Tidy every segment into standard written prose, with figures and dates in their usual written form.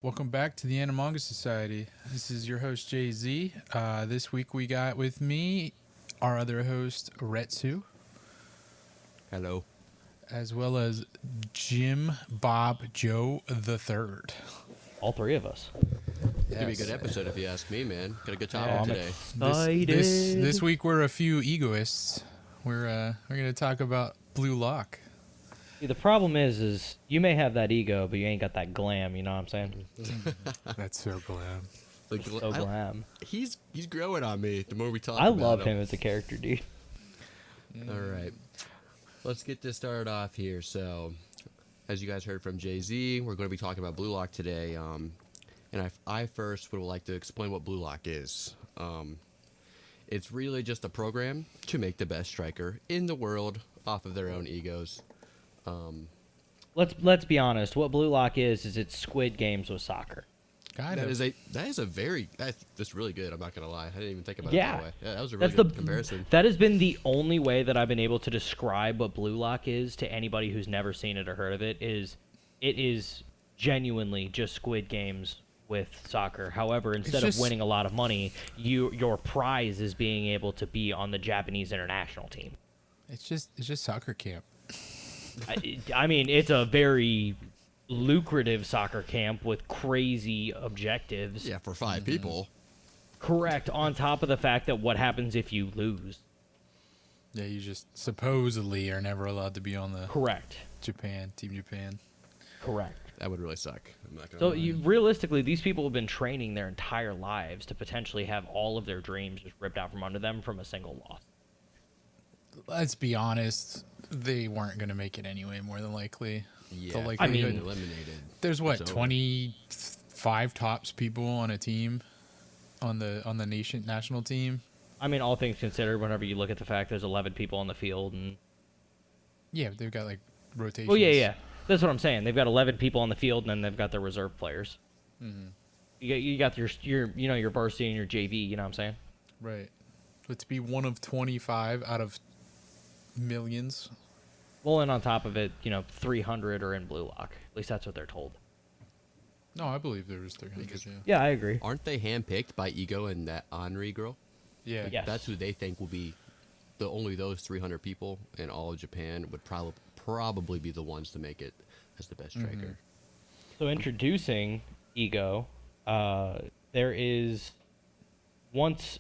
Welcome back to the Animanga Society. This is your host, Jay-Z. This week we got with me our other host, Retsu, Hello. as well as Jim Bob Joe the Third. All three of us. It's gonna be a good episode if you ask me, man. Got a good Oh, topic I'm today. excited. This week we're a few egoists. We're gonna talk about Blue Lock. See, the problem is you may have that ego, but you ain't got that glam. You know what I'm saying? That's so glam. The So glam. He's growing on me the more we talk I about love him as a character, dude. All right. Let's get this started off here. So, as you guys heard from Jay-Z, we're going to be talking about Blue Lock today. And I first would like to explain what Blue Lock is. It's really just a program to make the best striker in the world off of their own egos. Let's be honest. What Blue Lock is it's Squid Games with soccer. Kind That of. is a very that's really good. I'm not gonna lie. I didn't even think about Yeah. it that way. Yeah, that was a really That's good comparison. That has been the only way that I've been able to describe what Blue Lock is to anybody who's never seen it or heard of it. It is genuinely just Squid Games with soccer. However, instead just- of winning a lot of money, your prize is being able to be on the Japanese international team. It's just soccer camp. I mean, it's a very lucrative soccer camp with crazy objectives. Yeah, for 5 people. Correct. On top of the fact that what happens if you lose? Yeah, you just supposedly are never allowed to be on the Correct. Team Japan. Correct. That would really suck. I'm not gonna So lie. realistically, these people have been training their entire lives to potentially have all of their dreams just ripped out from under them from a single loss. Let's be honest, they weren't going to make it anyway, more than likely. Yeah, The I likelihood- mean, eliminated. There's what, So- 25 tops people on a team, on the national team. I mean, all things considered, whenever you look at the fact there's 11 people on the field, and Yeah, they've got like rotations. oh yeah, that's what I'm saying. They've got 11 people on the field, and then they've got their reserve players. Mm-hmm. You got your your varsity and your JV. You know what I'm saying? Right. But to be one of 25 out of millions. Well, and on top of it, 300 are in Blue Lock. At least that's what they're told. No, I believe there was 300. Because- Yeah. Yeah, I agree. Aren't they handpicked by Ego and that Henri girl? Yeah. Yes. That's who they think will be only those 300 people in all of Japan would probably be the ones to make it as the best striker. So introducing Ego, there is once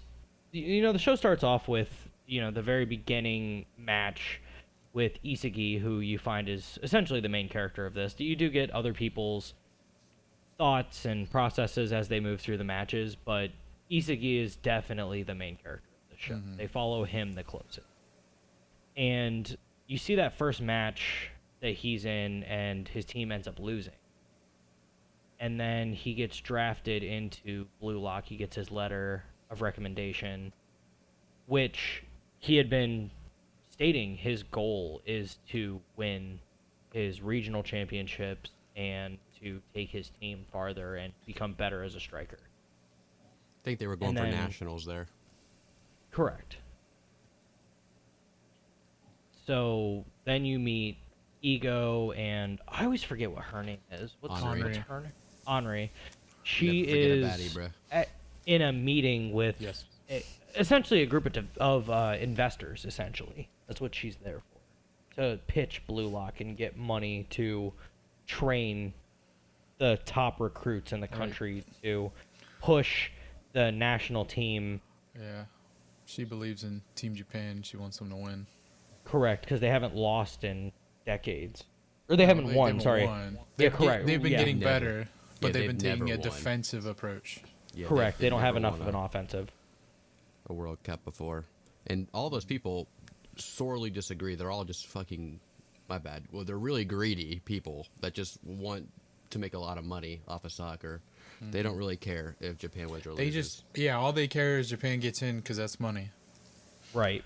the show starts off with the very beginning match with Isagi, who you find is essentially the main character of this. You do get other people's thoughts and processes as they move through the matches, but Isagi is definitely the main character of the show. They follow him the closest. And you see that first match that he's in, and his team ends up losing. And then he gets drafted into Blue Lock. He gets his letter of recommendation, which he had been stating his goal is to win his regional championships and to take his team farther and become better as a striker. I think they were going And for then- nationals there. Correct. So then you meet Ego, and I always forget what her name is. What's Henri. her name? Henri. She Never forget a is baddie, bruh. in a meeting with Yes. essentially a group of investors. Essentially, that's what she's there for, to pitch Blue Lock and get money to train the top recruits in the country to push the national team. Yeah. She believes in Team Japan. She wants them to win. Correct, because they haven't lost in decades, or they haven't won. Sorry. won. Yeah, They've correct. They've been Yeah. getting Never. better, but Yeah, they've been they've taking a never won. defensive approach. Yeah, Correct. They don't have never enough won of an offensive. a World Cup before. And all those people sorely disagree. They're all just fucking, my bad. Well, they're really greedy people that just want to make a lot of money off of soccer. They don't really care if Japan wins or They loses. just, all they care is Japan gets in because that's money. Right.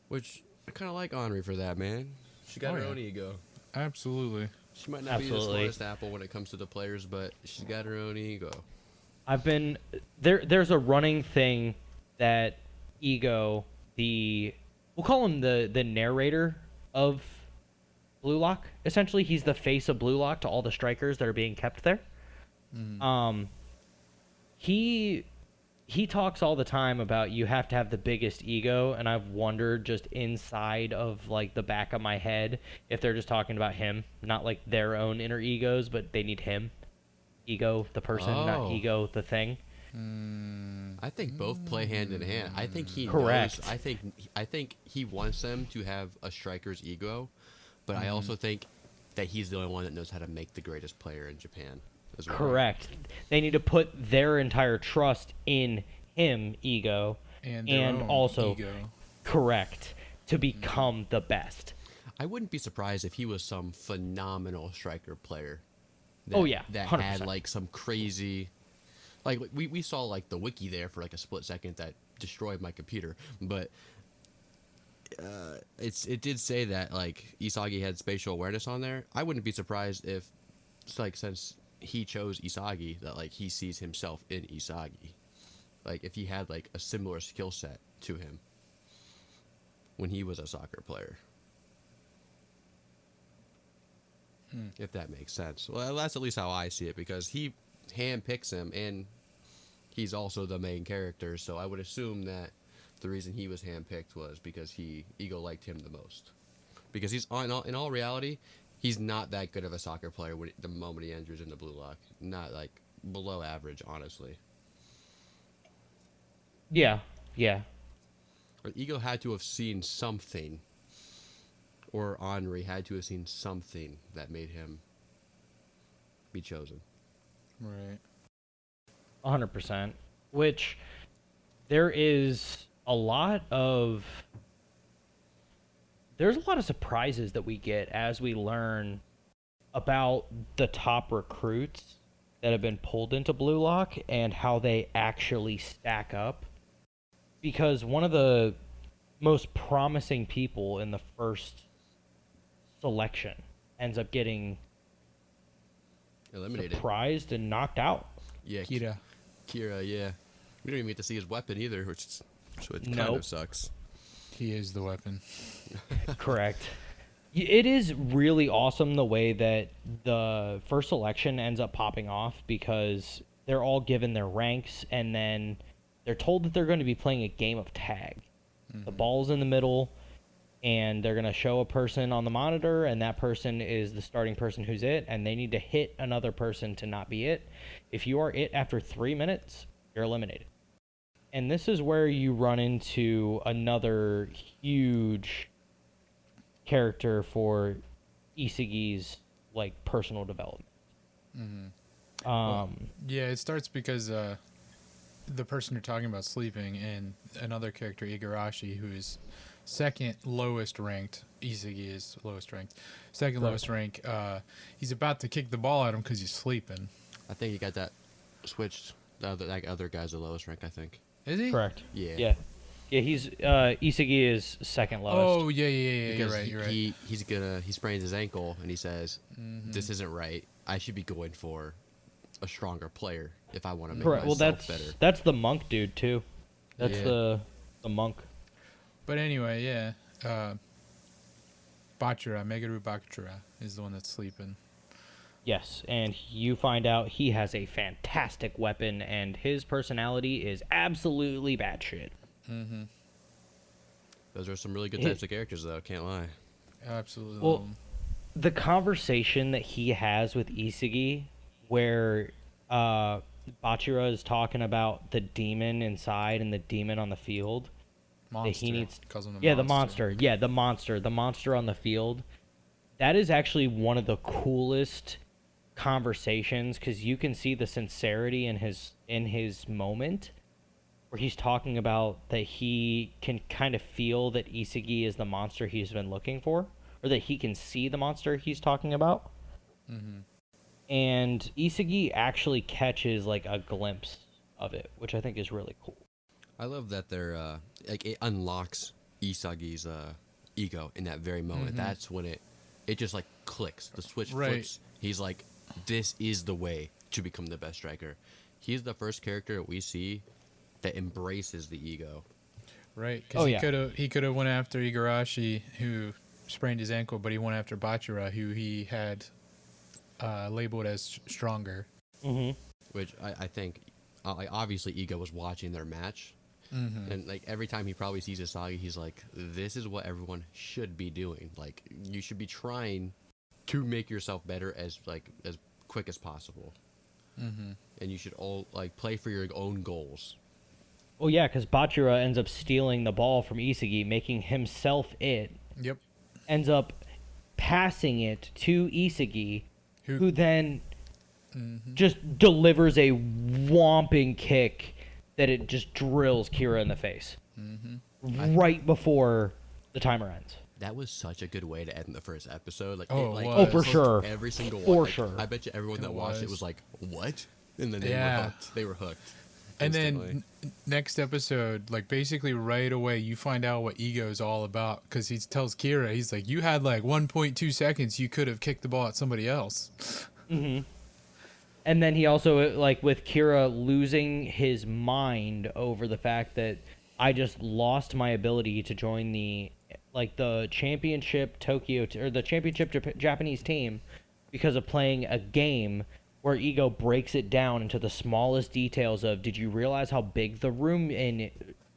Which, I kind of like Henri for that, man. She got Oh, her yeah. own ego. Absolutely. She might not be the Absolutely. smartest apple when it comes to the players, but she's got her own ego. I've been there's a running thing that Ego, we'll call him the narrator of Blue Lock. Essentially, he's the face of Blue Lock to all the strikers that are being kept there. He talks all the time about you have to have the biggest ego, and I've wondered just inside of like the back of my head if they're just talking about him, not like their own inner egos, but they need him. Ego the person, not Oh. ego the thing. I think both play hand in hand. I think he Correct. knows. I think he wants them to have a striker's ego, but I also think that he's the only one that knows how to make the greatest player in Japan as well. Correct. They need to put their entire trust in him, ego, And their own also ego. correct to become the best. I wouldn't be surprised if he was some phenomenal striker player. Oh, yeah, that 100%. had like some crazy, like we saw like the wiki there for like a split second that destroyed my computer, but it did say that like Isagi had spatial awareness on there. I wouldn't be surprised if like since he chose Isagi that like he sees himself in Isagi, like if he had like a similar skill set to him when he was a soccer player. If that makes sense. Well, that's at least how I see it, because he handpicks him, and he's also the main character. So I would assume that the reason he was handpicked was because Ego liked him the most. Because he's in all reality, he's not that good of a soccer player the moment he enters in the Blue Lock. Not like below average, honestly. Yeah. But Ego had to have seen something, or Henri had to have seen something that made him be chosen. Right. 100%. Which there's a lot of surprises that we get as we learn about the top recruits that have been pulled into Blue Lock and how they actually stack up. Because one of the most promising people in the first selection ends up getting Eliminated. surprised and knocked out. Yeah, Kira. Kira, yeah. We don't even get to see his weapon either, which kind Nope. of sucks. He is the weapon. Correct. It is really awesome the way that the first selection ends up popping off, because they're all given their ranks and then they're told that they're going to be playing a game of tag. The ball's in the middle and they're going to show a person on the monitor, and that person is the starting person who's it, and they need to hit another person to not be it. If you are it after 3 minutes, you're eliminated. And this is where you run into another huge character for Isagi's like personal development. Yeah, it starts because the person you're talking about sleeping, and another character, Igarashi, who is second lowest ranked. Isagi is lowest ranked. Second lowest rank. He's about to kick the ball at him because he's sleeping. I think he got that switched. That other guy's the lowest rank, I think. Is he? Correct. Yeah. Yeah, he's Isagi is second lowest. Oh yeah. You're Because right. You're right. he sprains his ankle and he says, "This isn't right. I should be going for a stronger player if I want to make Correct. Well, myself better." that's the monk dude too. That's Yeah. the monk. But anyway, yeah. Bachira, Meguru Bachira is the one that's sleeping. Yes, and you find out he has a fantastic weapon, and his personality is absolutely batshit. Those are some really good types of characters, though. Can't lie. Absolutely. Well, the conversation that he has with Isagi, where Bachira is talking about the demon inside and the demon on the field, monster. that he needs. Calls him the Yeah, the monster. Yeah, the monster on the field. That is actually one of the coolest conversations, because you can see the sincerity in his moment, where he's talking about that he can kind of feel that Isagi is the monster he's been looking for, or that he can see the monster he's talking about. And Isagi actually catches like a glimpse of it, which I think is really cool. I love that they're like it unlocks Isagi's ego in that very moment. That's when it just like clicks. The switch Right. flips. He's like, "This is the way to become the best striker." He's the first character that we see that embraces the ego. Right, because Oh, he yeah. could have went after Igarashi, who sprained his ankle, but he went after Bachira, who he had labeled as stronger. Mm-hmm. Which I think, like, obviously Ego was watching their match, and like every time he probably sees Asagi, he's like, "This is what everyone should be doing. Like, you should be trying to make yourself better as quick as possible, and you should all like play for your own goals." Well, yeah, because Bachira ends up stealing the ball from Isagi, making himself it. Yep. Ends up passing it to Isagi, who then just delivers a whomping kick that it just drills Kira in the face right before the timer ends. That was such a good way to end the first episode. Like, Oh, it, like it was. Oh, for hooked sure. Every single For one. Like, sure. I bet you everyone that watched it was like, "What?" And then they Yeah. were hooked. They were hooked. And instantly. then next episode, like basically right away, you find out what Ego is all about because he tells Kira, he's like, "You had like 1.2 seconds. You could have kicked the ball at somebody else." And then he also, like, with Kira losing his mind over the fact that I just lost my ability to join the championship or the championship Japanese team because of playing a game where Ego breaks it down into the smallest details of, did you realize how big the room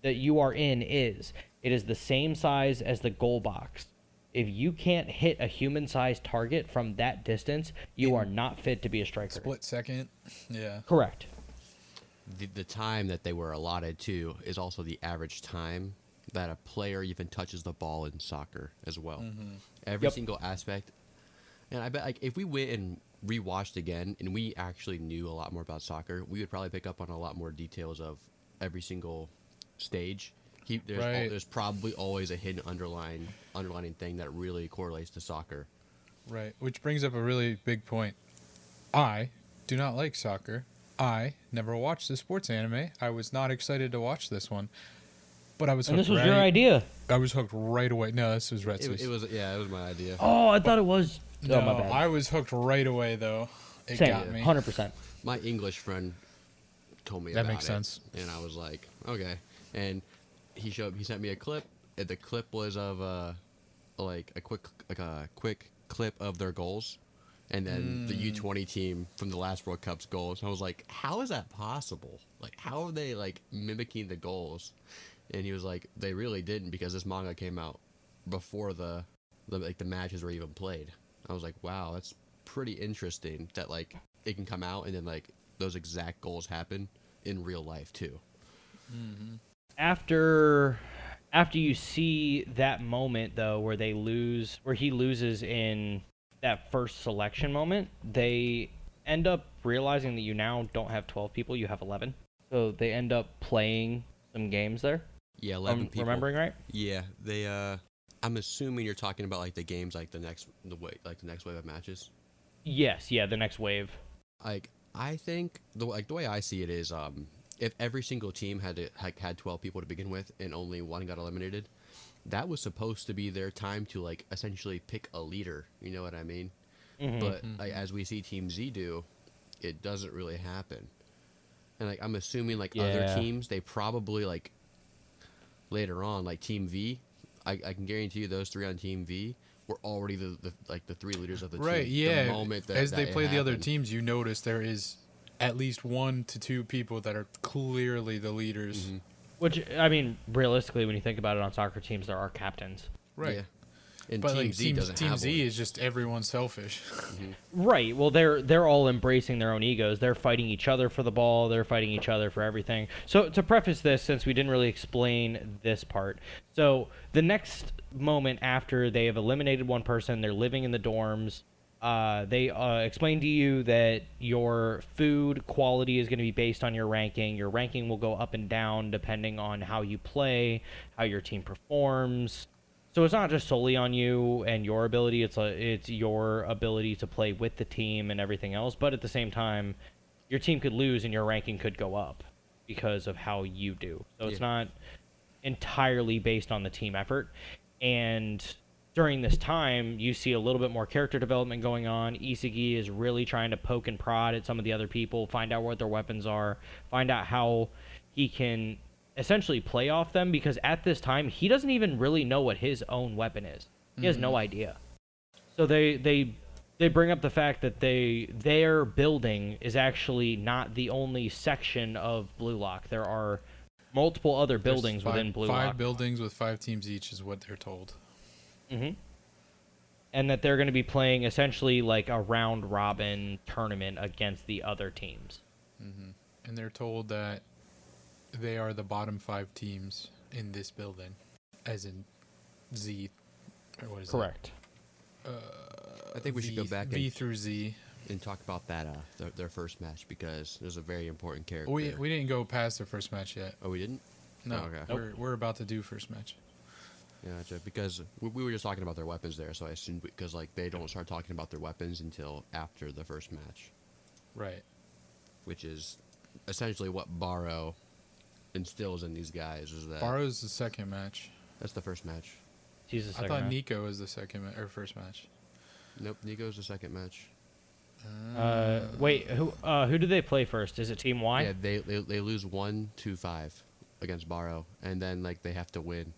that you are in is? It is the same size as the goal box. If you can't hit a human-sized target from that distance, you are not fit to be a striker. Split second. Yeah. Correct. The time that they were allotted to is also the average time that a player even touches the ball in soccer as well. Every Yep. single aspect. And I bet, like, if we went and rewatched again and we actually knew a lot more about soccer, we would probably pick up on a lot more details of every single stage. Right. There's probably always a hidden underlining thing that really correlates to soccer. Right. Which brings up a really big point. I do not like soccer. I never watched the sports anime. I was not excited to watch this one. But I was hooked. And this was your idea. I was hooked right away. No, this was Retsu's. It was my idea. Oh, I thought it was. No, Oh, my bad. I was hooked right away though. It Same, got me. 100%. My English friend told me That about makes it, sense. and I was like, okay. And he sent me a clip. And the clip was of a quick clip of their goals, and then the U20 team from the last World Cup's goals. And I was like, how is that possible? Like, how are they like mimicking the goals? And he was like, they really didn't, because this manga came out before the matches were even played. I was like, wow, that's pretty interesting that like it can come out and then like those exact goals happen in real life too. After you see that moment though where he loses in that first selection moment, they end up realizing that you now don't have 12 people, you have 11. So they end up playing some games there. Yeah, 11 people. Remembering right? Yeah, they. I'm assuming you're talking about like the games, like the next wave of matches. Yes, yeah, the next wave. Like, I think the way I see it is, if every single team had 12 people to begin with and only one got eliminated, that was supposed to be their time to like essentially pick a leader. You know what I mean? But like, as we see Team Z do, it doesn't really happen. And like I'm assuming like other Yeah. teams, they probably like later on, like Team V, I can guarantee you those three on Team V were already the three leaders of the Right, team. yeah. The moment that As they it play the other happened. teams, you notice there is at least 1 to 2 people that are clearly the leaders. Which, I mean, realistically, when you think about it, on soccer teams, there are captains. Right. Yeah. And But Team like Z doesn't Team have Z one. is just everyone selfish. Right. Well, they're all embracing their own egos. They're fighting each other for the ball. They're fighting each other for everything. So to preface this, since we didn't really explain this part, so the next moment after they have eliminated one person, they're living in the dorms. They explain to you that your food quality is going to be based on your ranking. Your ranking will go up and down depending on how you play, how your team performs. So it's not just solely on you and your ability. It's your ability to play with the team and everything else. But at the same time, your team could lose and your ranking could go up because of how you do. So it's not entirely based on the team effort. And during this time, you see a little bit more character development going on. Isagi is really trying to poke and prod at some of the other people, find out what their weapons are, find out how he can essentially play off them, because at this time he doesn't even really know what his own weapon is. He has no idea. So they bring up the fact that their building is actually not the only section of Blue Lock. There are multiple other There's buildings within Blue five Lock. buildings with 5 teams each is what they're told. Mm-hmm. And that they're going to be playing essentially like a round robin tournament against the other teams. And they're told that they are the bottom 5 teams in this building, as in Z, or what is Correct. I think we should go back V and, through Z. and talk about that their first match because there's a very important character. We didn't go past their first match yet. Oh, we didn't? No, Oh, okay. we're about to do first match. Gotcha. Because we were just talking about their weapons there, so I assumed because like they don't start talking about their weapons until after the first match, Right. which is essentially what Barrow instills in these guys. Is that Barrow's the second match. that's the first match? He's the I second thought match. Nico was the second or first match. Nope, Nico's the second match. Wait, who do they play first? Is it Team Y? Yeah, they lose 1-5 against Barrow, and then like they have to win,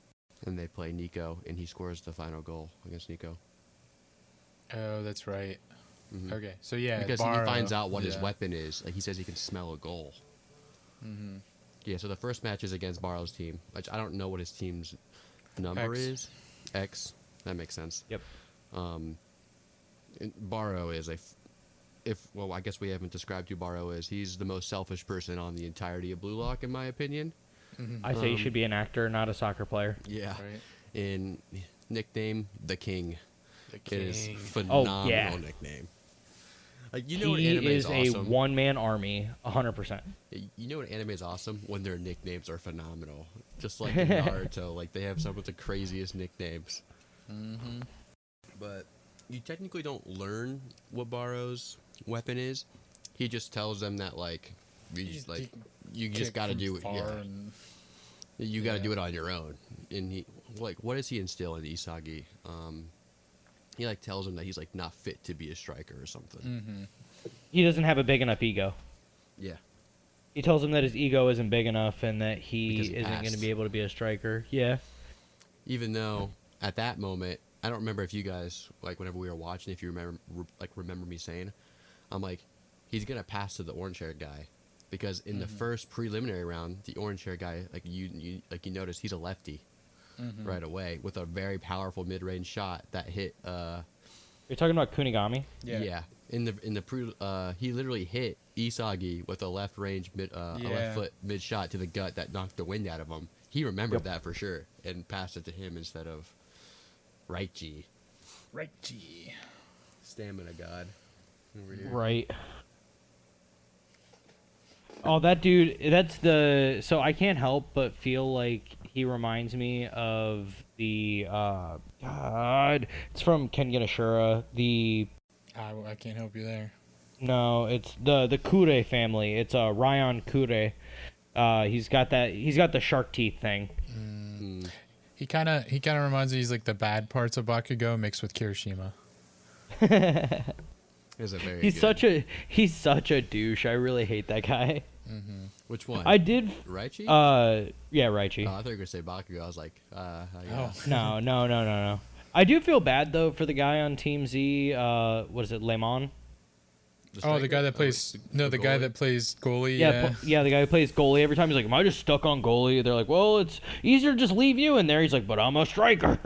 and they play Nico, and he scores the final goal against Nico. Oh, that's right. Mhm. Okay, so yeah, Because Barrow, he finds out what his yeah. weapon is. Like he says he can smell a goal. Mm-hmm. Yeah, so the first match is against Barrow's team, which I don't know what his team's number X. is. X. That makes sense. Yep. And Barrow is well, I guess we haven't described who Barrow is. He's the most selfish person on the entirety of Blue Lock, in my opinion. I say he should be an actor, not a soccer player. Yeah. Right. In nickname, the King. The It is king. phenomenal yeah. nickname. Like you know what He anime is is awesome. a one-man army, 100%. You know what anime is awesome when their nicknames are phenomenal. Just like in Naruto, like they have some of the craziest nicknames. Mm-hmm. But you technically don't learn what Barrow's weapon is. He just tells them that like you just got to do it. Yeah. You got to Yeah. do it on your own. And he what does he instill in Isagi? He like tells him that he's like not fit to be a striker or something. Mm-hmm. He doesn't have a big enough ego. Yeah. He tells him that his ego isn't big enough and that he Because he isn't going to passed. be able to be a striker. Yeah. Even though at that moment, I don't remember if you guys like whenever we were watching, if you remember me saying, I'm like, he's gonna pass to the orange hair guy, because in the first preliminary round, the orange hair guy, like you notice he's a lefty right away with a very powerful mid range shot that hit. You're talking about Kunigami? Yeah. In the pre, he literally hit Isagi with a left range a left foot mid shot to the gut that knocked the wind out of him. He remembered that for sure and passed it to him instead of Raichi. Righty. Stamina god. Over here. Right. Oh, that dude, so I can't help but feel like he reminds me of the, God, it's from Kengan Ashura, I can't help you there. no, it's the Kure family, it's Ryan Kure. He's got the shark teeth thing. He kind of reminds me. He's like the bad parts of Bakugo mixed with Kirishima. Is a very He's good. he's such a douche. I really hate that guy. Which one? I did, Raichi? yeah, Raichi. Oh, I thought you were gonna say Bakugo. I was like, yeah. Oh, No. I do feel bad though for the guy on Team Z. What is it, Lemon? the striker? guy that plays the guy goalie? that plays goalie. Yeah, Yeah. the guy who plays goalie. Every time he's like, "Am I just stuck on goalie?" They're like, "Well, it's easier to just leave you in there." He's like, "But I'm a striker."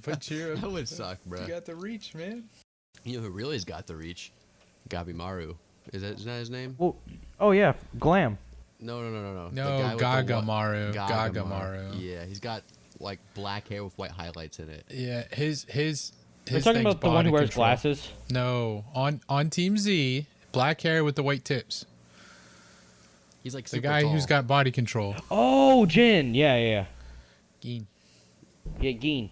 But you That would suck, bro. got the reach, man. You know who really has got the reach? Gabimaru. Is that his name? Well, oh yeah, Glam. No. No, The guy with the white- Gagamaru. Gagamaru. Gagamaru. Yeah, he's got like black hair with white highlights in it. Yeah, his We're talking thing's about the one who body wears control. glasses. No, on Team Z, black hair with the white tips. He's like The super guy tall. who's got body control. Oh, Jin. Yeah. Geen. Yeah, Geen.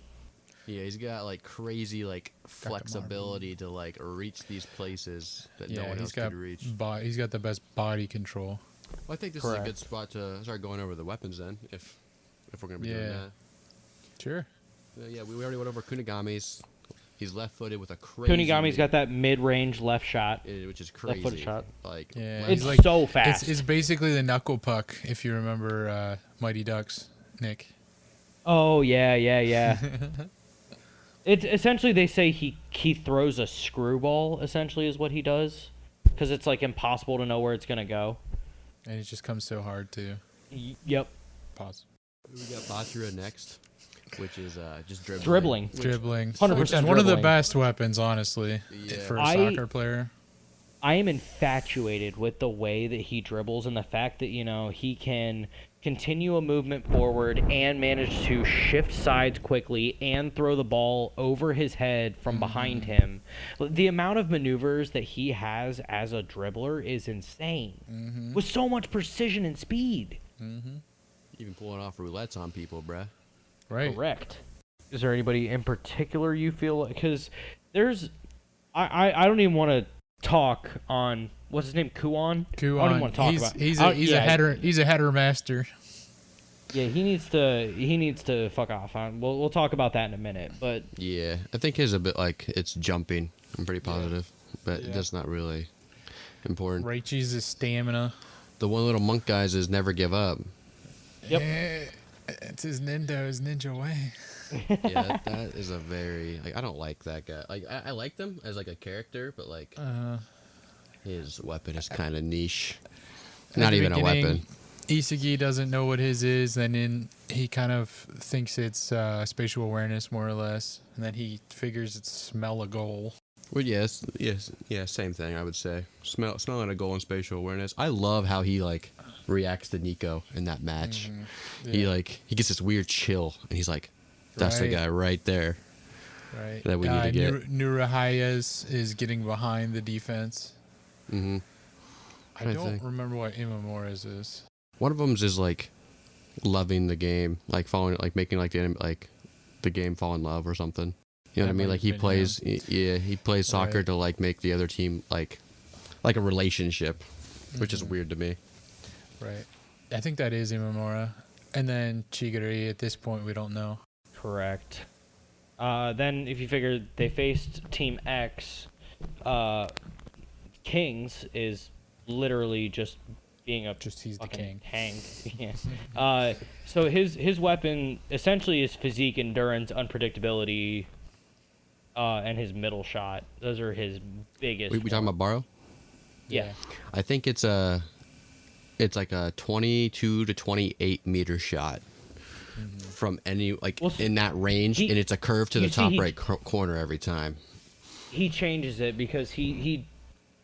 Yeah, he's got like crazy like flexibility to like reach these places that no Yeah, one he's else got could reach. he's got the best body control. Well, I think this is a Correct. good spot to start going over the weapons then, if we're gonna be doing Yeah. that. Sure. Yeah, we already went over Kunigami's. He's left-footed with a crazy. Kunigami's got that mid-range left shot. which is crazy. Left-footed shot. Like Yeah, left- It's he's like so fast. It's basically the knuckle puck if you remember Mighty Ducks, Nick. Oh yeah. It's essentially they say he throws a screwball. Essentially, is what he does, because it's like impossible to know where it's gonna go. And it just comes so hard to Yep. pause. We got Batura next, which is just Dribbling. Dribbling. 100% Which is one of the dribbling. best weapons, honestly, Yeah. for a I- soccer player. I am infatuated with the way that he dribbles and the fact that, he can continue a movement forward and manage to shift sides quickly and throw the ball over his head from behind him. The amount of maneuvers that he has as a dribbler is insane. With so much precision and speed. Even pulling off roulettes on people, bruh. Right. Correct. Is there anybody in particular you feel, because there's I don't even want to talk on what's his name, Kuon. I don't even want to talk he's, about. He's a header. He's a header master. Yeah, he needs to fuck off. We'll talk about that in a minute. But Yeah, I think his a bit like it's jumping. I'm pretty positive, but Yeah. that's not really important. Raichi's his stamina. The one little monk guys is never give up. Yep. It's his ninja way. Yeah, that is a very I don't like that guy. Like I like them as like a character, but like his weapon is kind of niche. Not the even a beginning, weapon. Isagi doesn't know what his is, and then he kind of thinks it's spatial awareness, more or less, and then he figures it's smell a goal. Well, yes, yeah, same thing. I would say smelling a goal and spatial awareness. I love how he like reacts to Nico in that match. Yeah. He gets this weird chill, and he's like, "That's the Right. guy right there." Right. That we need to get. Nurahaya is getting behind the defense. Mm-hmm. I don't think. remember what Imamura's is. One of them is like loving the game, like following, like making like the game fall in love or something. You know what I That mean? might Like he have been plays, he plays soccer Right. to like make the other team like a relationship, which is weird to me. Right. I think that is Imamura. And then Chigiri, at this point, we don't know. correct. Then if you figure they faced Team X, Kings is literally just being a Just he's the fucking king. tank. Yeah. So his weapon essentially is physique, endurance, unpredictability, and his middle shot. Those are his biggest. We talking about Baro? Yeah. I think it's like a 22 to 28 meter shot from any like Well, in that range, he- and it's a curve to you the see, top he- right corner every time. He changes it because he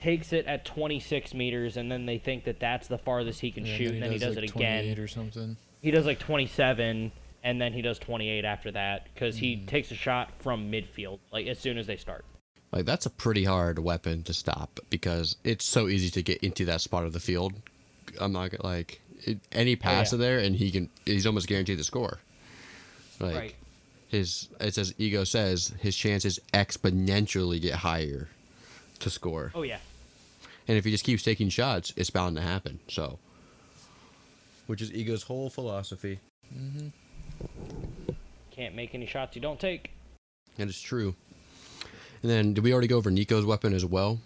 takes it at 26 meters, and then they think that that's the farthest he can shoot, and then he does like it again. 28 or something. He does like 27, and then he does 28 after that because he Mm. takes a shot from midfield, like as soon as they start. Like that's a pretty hard weapon to stop because it's so easy to get into that spot of the field. I'm not gonna any pass yeah. of there, and he's almost guaranteed to score. Like Right. it says Ego says his chances exponentially get higher to score. Oh yeah. And if he just keeps taking shots, it's bound to happen. So, which is Ego's whole philosophy. Can't make any shots you don't take. And it's true. And then, did we already go over Nico's weapon as well?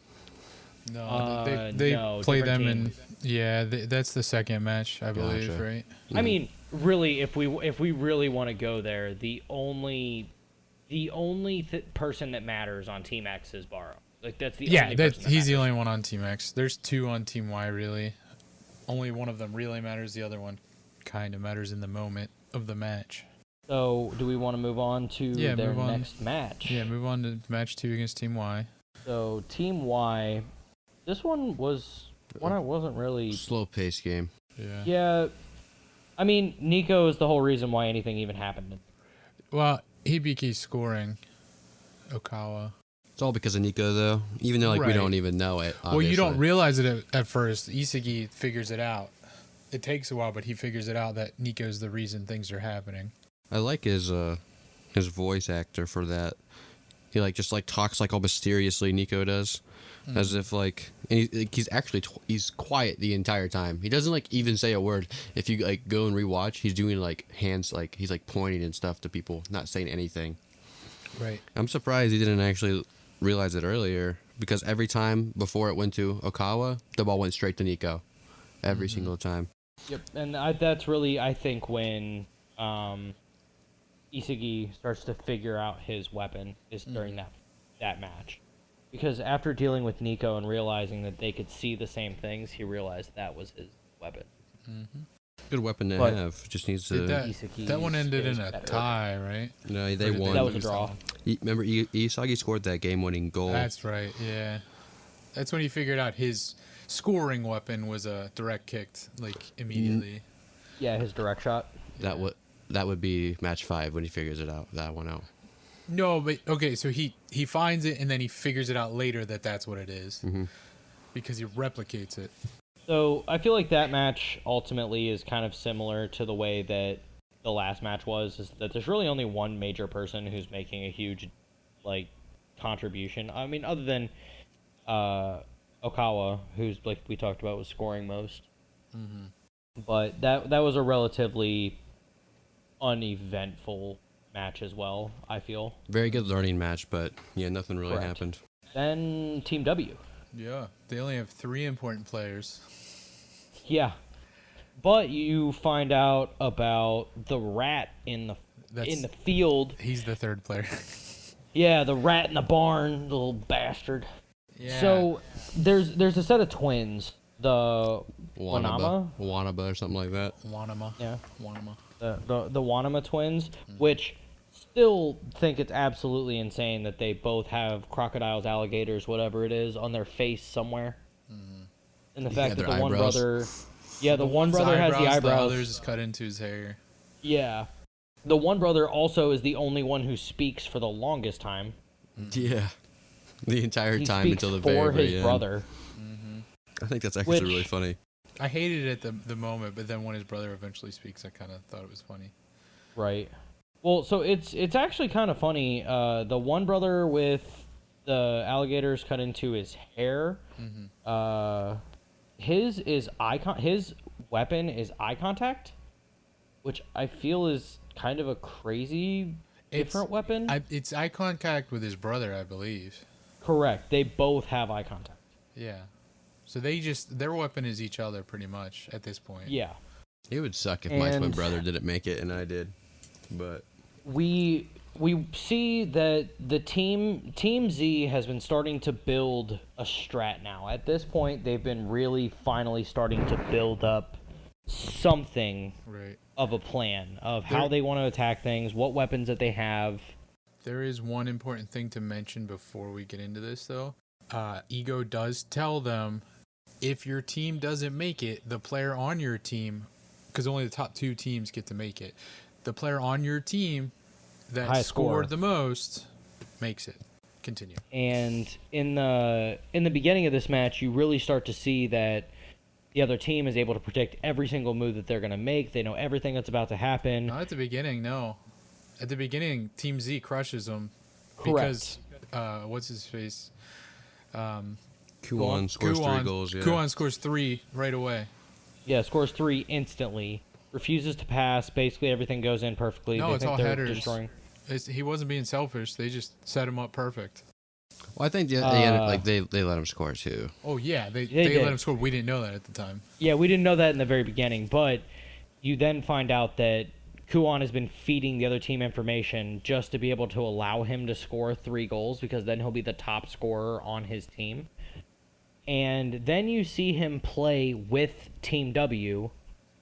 No, they no, play different them team. that's the second match, I believe, Gotcha. right? I mean, really, if we really want to go there, the only person that matters on Team X is Baro. Like that's the Yeah, only person that he's the matters. only one on Team X. There's two on Team Y, really. Only one of them really matters. The other one kind of matters in the moment of the match. So, do we want to move on to Yeah, their move on. next match? Yeah, move on to match 2 against Team Y. So, Team Y, this one was one I wasn't really. Slow pace game. Yeah. Yeah, I mean, Nico is the whole reason why anything even happened. Well, Hibiki's scoring Okawa. It's all because of Nico, though. Even though we Right. don't even know it. Well, you don't obviously. realize it at first. Isagi figures it out. It takes a while, but he figures it out that Nico's the reason things are happening. I like his voice actor for that. He just talks like all mysteriously Nico does, as if and he's quiet the entire time. He doesn't even say a word. If you go and rewatch, he's doing hands he's pointing and stuff to people, not saying anything. Right. I'm surprised he didn't actually realize it earlier because every time before it went to Okawa, the ball went straight to Nico, every single time. Yep, and that's really, I think, when Isagi starts to figure out his weapon is during that match. Because after dealing with Nico and realizing that they could see the same things, he realized that was his weapon. Good weapon to But- have. Just needs Did to. that one ended is in a better. tie, right? No, Or they did won. That was a lose draw. one? Remember, Isagi scored that game-winning goal. That's right. Yeah, that's when he figured out his scoring weapon was a direct kicked like immediately. Yeah, his direct shot. That would be match 5 when he figures it out. That one out. No, but okay, so he finds it and then he figures it out later that that's what it is. Because he replicates it. So I feel like that match ultimately is kind of similar to the way that the last match was. Is that there's really only one major person who's making a huge, like, contribution. I mean, other than Okawa, who's like we talked about was scoring most. But that was a relatively uneventful match as well, I feel. Very good learning match, but yeah, nothing really Correct. happened. Then Team W. Yeah, they only have 3 important players. Yeah. But you find out about the rat in the field. He's the 3rd player. Yeah, the rat in the barn, the little bastard. Yeah. So there's a set of twins. The Wanama? Wanaba or something like that. Wanama. Yeah. Wanama. The Wanama twins, which still think it's absolutely insane that they both have crocodiles, alligators, whatever it is, on their face somewhere. And the fact that their the one eyebrows. brother, yeah, the one one's brother has the The eyebrows. other's is cut into his hair. Yeah, the one brother also is the only one who speaks for the longest time. Yeah. The entire He time speaks until the for very his end. brother. I think that's actually Which- really funny. I hated it at the moment, but then when his brother eventually speaks, I kind of thought it was funny. Right. Well, so it's actually kind of funny. The one brother with the alligators cut into his hair. His weapon is eye contact, which I feel is kind of a crazy different weapon. It's eye contact with his brother, I believe. Correct. They both have eye contact. Yeah. So their weapon is each other pretty much at this point. Yeah. It would suck if my twin And- brother didn't make it and I did. But We see that the Team Z has been starting to build a strat now. At this point, they've been really finally starting to build up something Right. of a plan of how They're- they want to attack things, what weapons that they have. There is one important thing to mention before we get into this, though. Ego does tell them if your team doesn't make it, the player on your team, because only the top 2 teams get to make it, the player on your team that Highest scored score. the most makes it. Continue. And in the beginning of this match, you really start to see that the other team is able to predict every single move that they're going to make. They know everything that's about to happen. Not at the beginning, no. At the beginning, Team Z crushes them Correct. because what's his face? Kuon scores 3 Kuon- goals. Yeah. Kuon scores 3 right away. Yeah, scores 3 instantly. Refuses to pass. Basically, everything goes in perfectly. No, They it's think all they're headers. destroying. He wasn't being selfish. They just set him up perfect. Well, I think they let him score too. Oh yeah, they did. let him score. We didn't know that at the time. Yeah, we didn't know that in the very beginning, but you then find out that Kuon has been feeding the other team information just to be able to allow him to score 3 goals because then he'll be the top scorer on his team. And then you see him play with Team W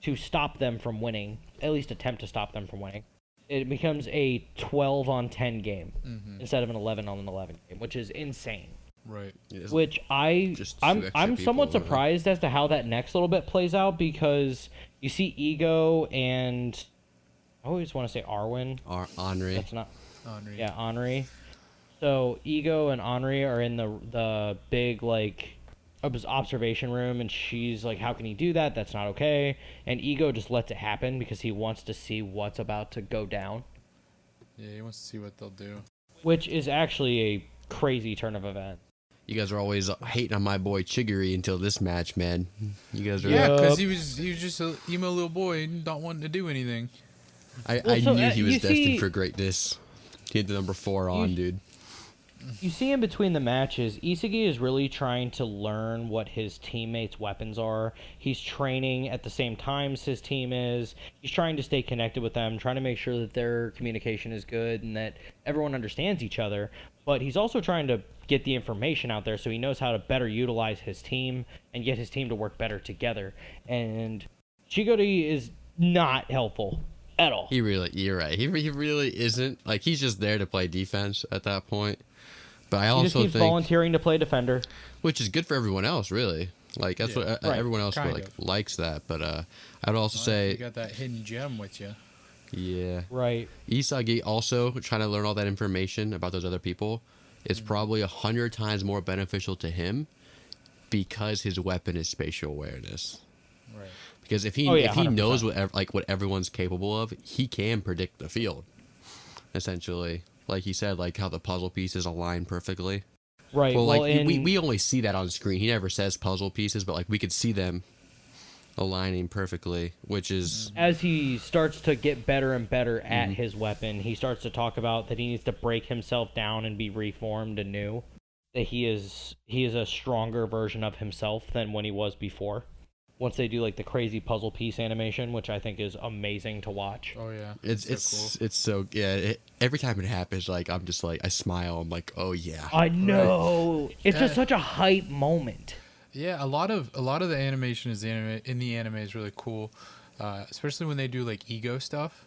to stop them from winning, at least attempt to stop them from winning. It becomes a 12-on-10 game instead of an 11-on-11 game, which is insane. Right. Which Just 2 I'm extra somewhat people, surprised as to how that next little bit plays out because you see Ego and I always want to say Arwen. Henri. That's not Henri. yeah Henri. So Ego and Henri are in the big like observation room, and she's like, "How can he do that? That's not okay." And Ego just lets it happen because he wants to see what's about to go down, Yeah, he wants to see what they'll do. which is actually a crazy turn of events. You guys are always hating on my boy Chigiri until this match, man. You guys are. Yeah, Yup. because he was just a emo little boy not wanting to do anything. I Well, so, knew he was you destined see- for greatness. He had the number 4 on, dude. you see in between the matches, Isagi is really trying to learn what his teammates' weapons are. He's training at the same times his team is. He's trying to stay connected with them, trying to make sure that their communication is good and that everyone understands each other. But he's also trying to get the information out there so he knows how to better utilize his team and get his team to work better together. And Chigori is not helpful at all. You're right. He really isn't. Like, he's just there to play defense at that point. But I He also just keeps think, volunteering to play defender. which is good for everyone else, really. Like, that's Yeah. what Right. everyone else Kind like of. likes that. But I'd also You say, got that hidden gem with you. yeah, Right. Isagi also trying to learn all that information about those other people is probably 100 times more beneficial to him because his weapon is spatial awareness. Right. Because if he Oh, yeah, if he 100%. knows what everyone's capable of, he can predict the field. Essentially, like he said, like how the puzzle pieces align perfectly. Right. Well, like in, we only see that on screen. He never says puzzle pieces, but like we could see them aligning perfectly, which is as he starts to get better and better at Mm-hmm. his weapon, he starts to talk about that he needs to break himself down and be reformed anew. That he is a stronger version of himself than when he was before. Once they do like the crazy puzzle piece animation, which I think is amazing to watch. Oh yeah. it's so every time it happens, like I'm just like I smile. I'm like, oh yeah. I know. It's just Yeah. such a hype moment. Yeah, a lot of the animation is in the anime is really cool, especially when they do like ego stuff,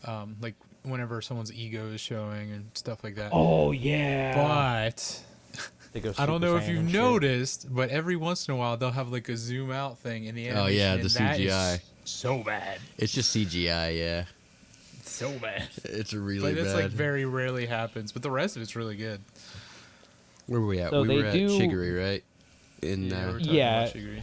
like whenever someone's ego is showing and stuff like that. Oh yeah. But They go I don't Super know if Saiyan you've and shit. noticed, but every once in a while they'll have like a zoom out thing in the animation. Oh, yeah, and the that is CGI. so bad, It's just CGI, yeah. so bad. It's really But it's bad. like very rarely happens. But the rest of it's really good. Where were we at? So we they were at do- Shiguri, right? In Yeah, we're talking Yeah. about Shiguri.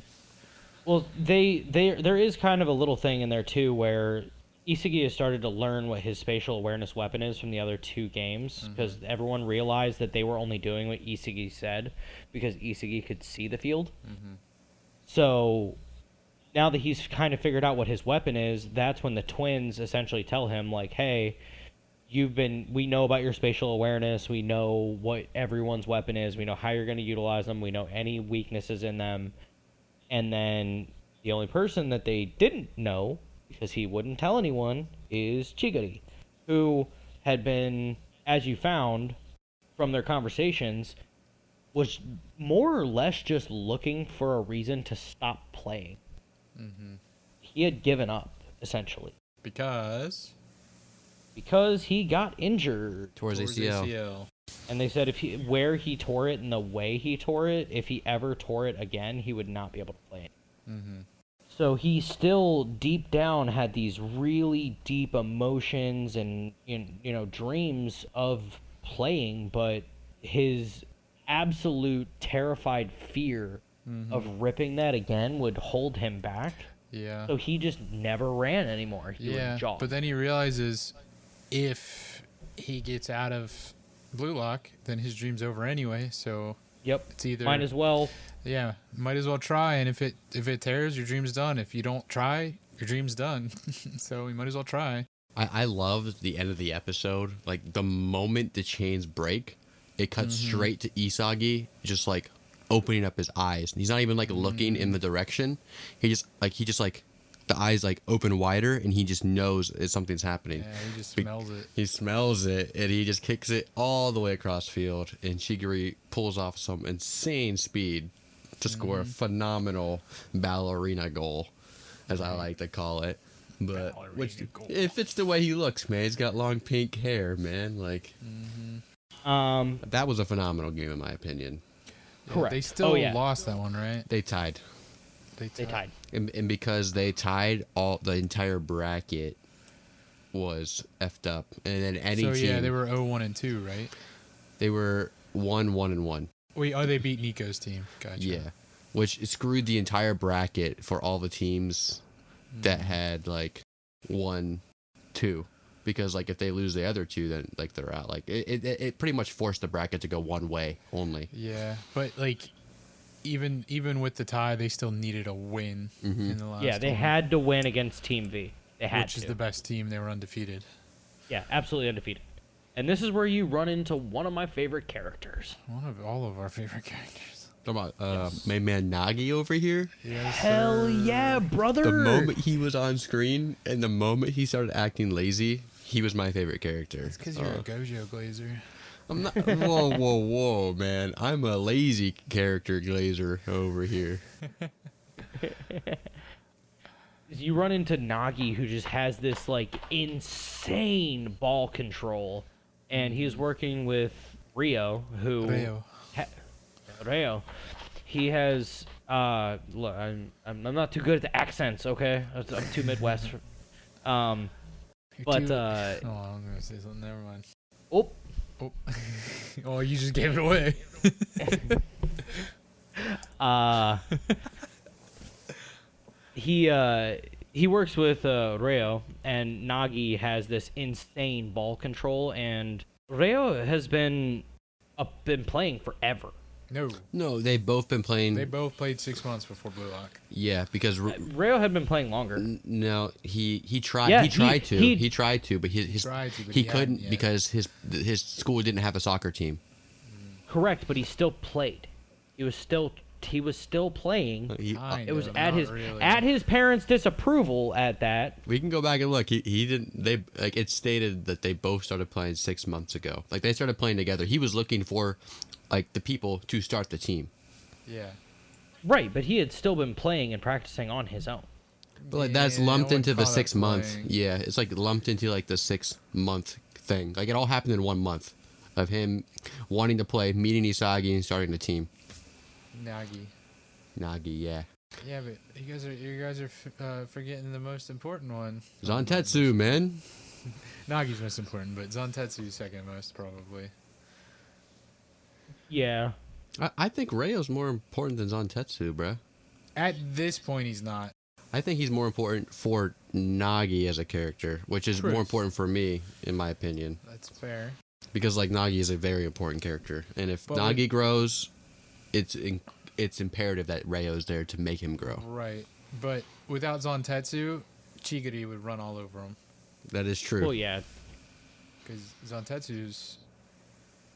Well, there is kind of a little thing in there too where Isagi has started to learn what his spatial awareness weapon is from the other two games because everyone realized that they were only doing what Isagi said because Isagi could see the field. So now that he's kind of figured out what his weapon is, that's when the twins essentially tell him like, "Hey, we know about your spatial awareness. We know what everyone's weapon is. We know how you're going to utilize them. We know any weaknesses in them." And then the only person that they didn't know, because he wouldn't tell anyone, is Chiguri, who had been, as you found from their conversations, was more or less just looking for a reason to stop playing. He had given up, essentially, Because because he got injured. towards ACL. And they said where he tore it and the way he tore it, if he ever tore it again, he would not be able to play it. So he still deep down had these really deep emotions and dreams of playing, but his absolute terrified fear of ripping that again would hold him back. Yeah. So he just never ran anymore. He Yeah, would jog. but then he realizes if he gets out of Blue Lock, then his dream's over anyway. So Yep. it's either Might as well. yeah, might as well try. And if it tears, your dream's done. If you don't try, your dream's done. So we might as well try. I loved the end of the episode. Like the moment the chains break, it cuts straight to Isagi, just like opening up his eyes. He's not even like looking in the direction. He just the eyes like open wider, and he just knows something's happening. Yeah, he just Be- smells it. He smells it, and he just kicks it all the way across field. And Shiguri pulls off some insane speed to score a phenomenal ballerina goal, as I like to call it. But it fits the way he looks, man. He's got long pink hair, man. Like that was a phenomenal game, in my opinion. Yeah, Correct. They still Oh, yeah. lost that one, right? They tied, They tied. and because they tied, all the entire bracket was effed up. And then any So team, yeah, they were 0-1 and 2, right? they were 1-1-1. Wait, oh, they beat Nico's team. Gotcha. Yeah, which screwed the entire bracket for all the teams that had like 1-2, because like if they lose the other two, then like they're out. Like it pretty much forced the bracket to go one way only. Yeah, but like even with the tie, they still needed a win in the last. Yeah, they one, had to win against Team V. They had which to. is the best team. They were undefeated. Yeah, absolutely undefeated. And this is where you run into one of my favorite characters. One of all of our favorite characters. Come on, my man Nagi over here. Yes, Hell sir. yeah, brother! The moment he was on screen and the moment he started acting lazy, he was my favorite character. It's because you're a Gojo Glazer. I'm not. Whoa, man! I'm a lazy character glazer over here. You run into Nagi, who just has this like insane ball control, and he's working with Rio, who Rio. He has look, I'm not too good at the accents. Okay, I'm too Midwest. You're But too- oh, I'm gonna say something. Never mind. oh, Oh, oh, you just gave it away. he works with Reo, and Nagi has this insane ball control, and Reo has been playing forever. No, No, they've both been playing. they both played 6 months before Blue Lock. Yeah, because Reo had been playing longer. no, he tried. Yeah, he tried to. he- He tried to, but his Tried to, but he he couldn't hadn't yet. because his school didn't have a soccer team. Correct, but he still played. He was still playing. Kind It was of, at not his really. at his parents' disapproval at that. We can go back and look. He didn't. They like it stated that they both started playing 6 months ago. Like they started playing together. He was looking for like the people to start the team. Yeah. Right, but he had still been playing and practicing on his own. But like that's Yeah, I lumped wouldn't into the call that 6 month. playing. Yeah, it's like lumped into like the 6 month thing. Like it all happened in 1 month of him wanting to play, meeting Isagi, and starting the team. Nagi. Nagi, yeah. Yeah, but you guys are forgetting the most important one. Zantetsu, man. Nagi's most important, but Zantetsu's second most probably. Yeah. I think Reo's more important than Zantetsu, bruh. At this point, he's not. I think he's more important for Nagi as a character, which is Truth. more important for me, in my opinion. That's fair. Because like Nagi is a very important character, and if But Nagi grows, it's imperative that Reo's there to make him grow. Right. But without Zantetsu, Chigiri would run all over him. That is true. Well, yeah. Because Zantetsu's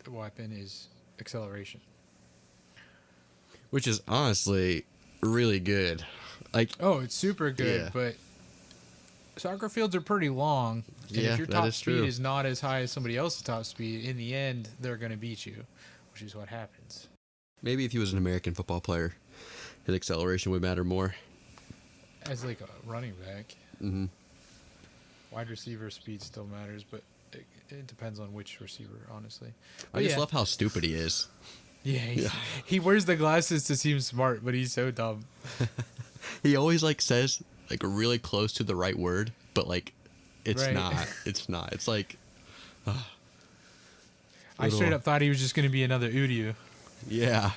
weapon is acceleration. Which is honestly really good. Like Oh, it's super good, Yeah. but soccer fields are pretty long. And Yeah, if your that top is speed true. is not as high as somebody else's top speed, in the end, they're going to beat you, which is what happens. maybe if he was an American football player, his acceleration would matter more. As like a running back, Hmm wide receiver speed still matters, but it depends on which receiver, honestly. I But just yeah. love how stupid he is. Yeah, he wears the glasses to seem smart, but he's so dumb. He always like says like really close to the right word, but like it's Right. not. It's not. It's like I straight Little- up thought he was just going to be another Uryu. yeah.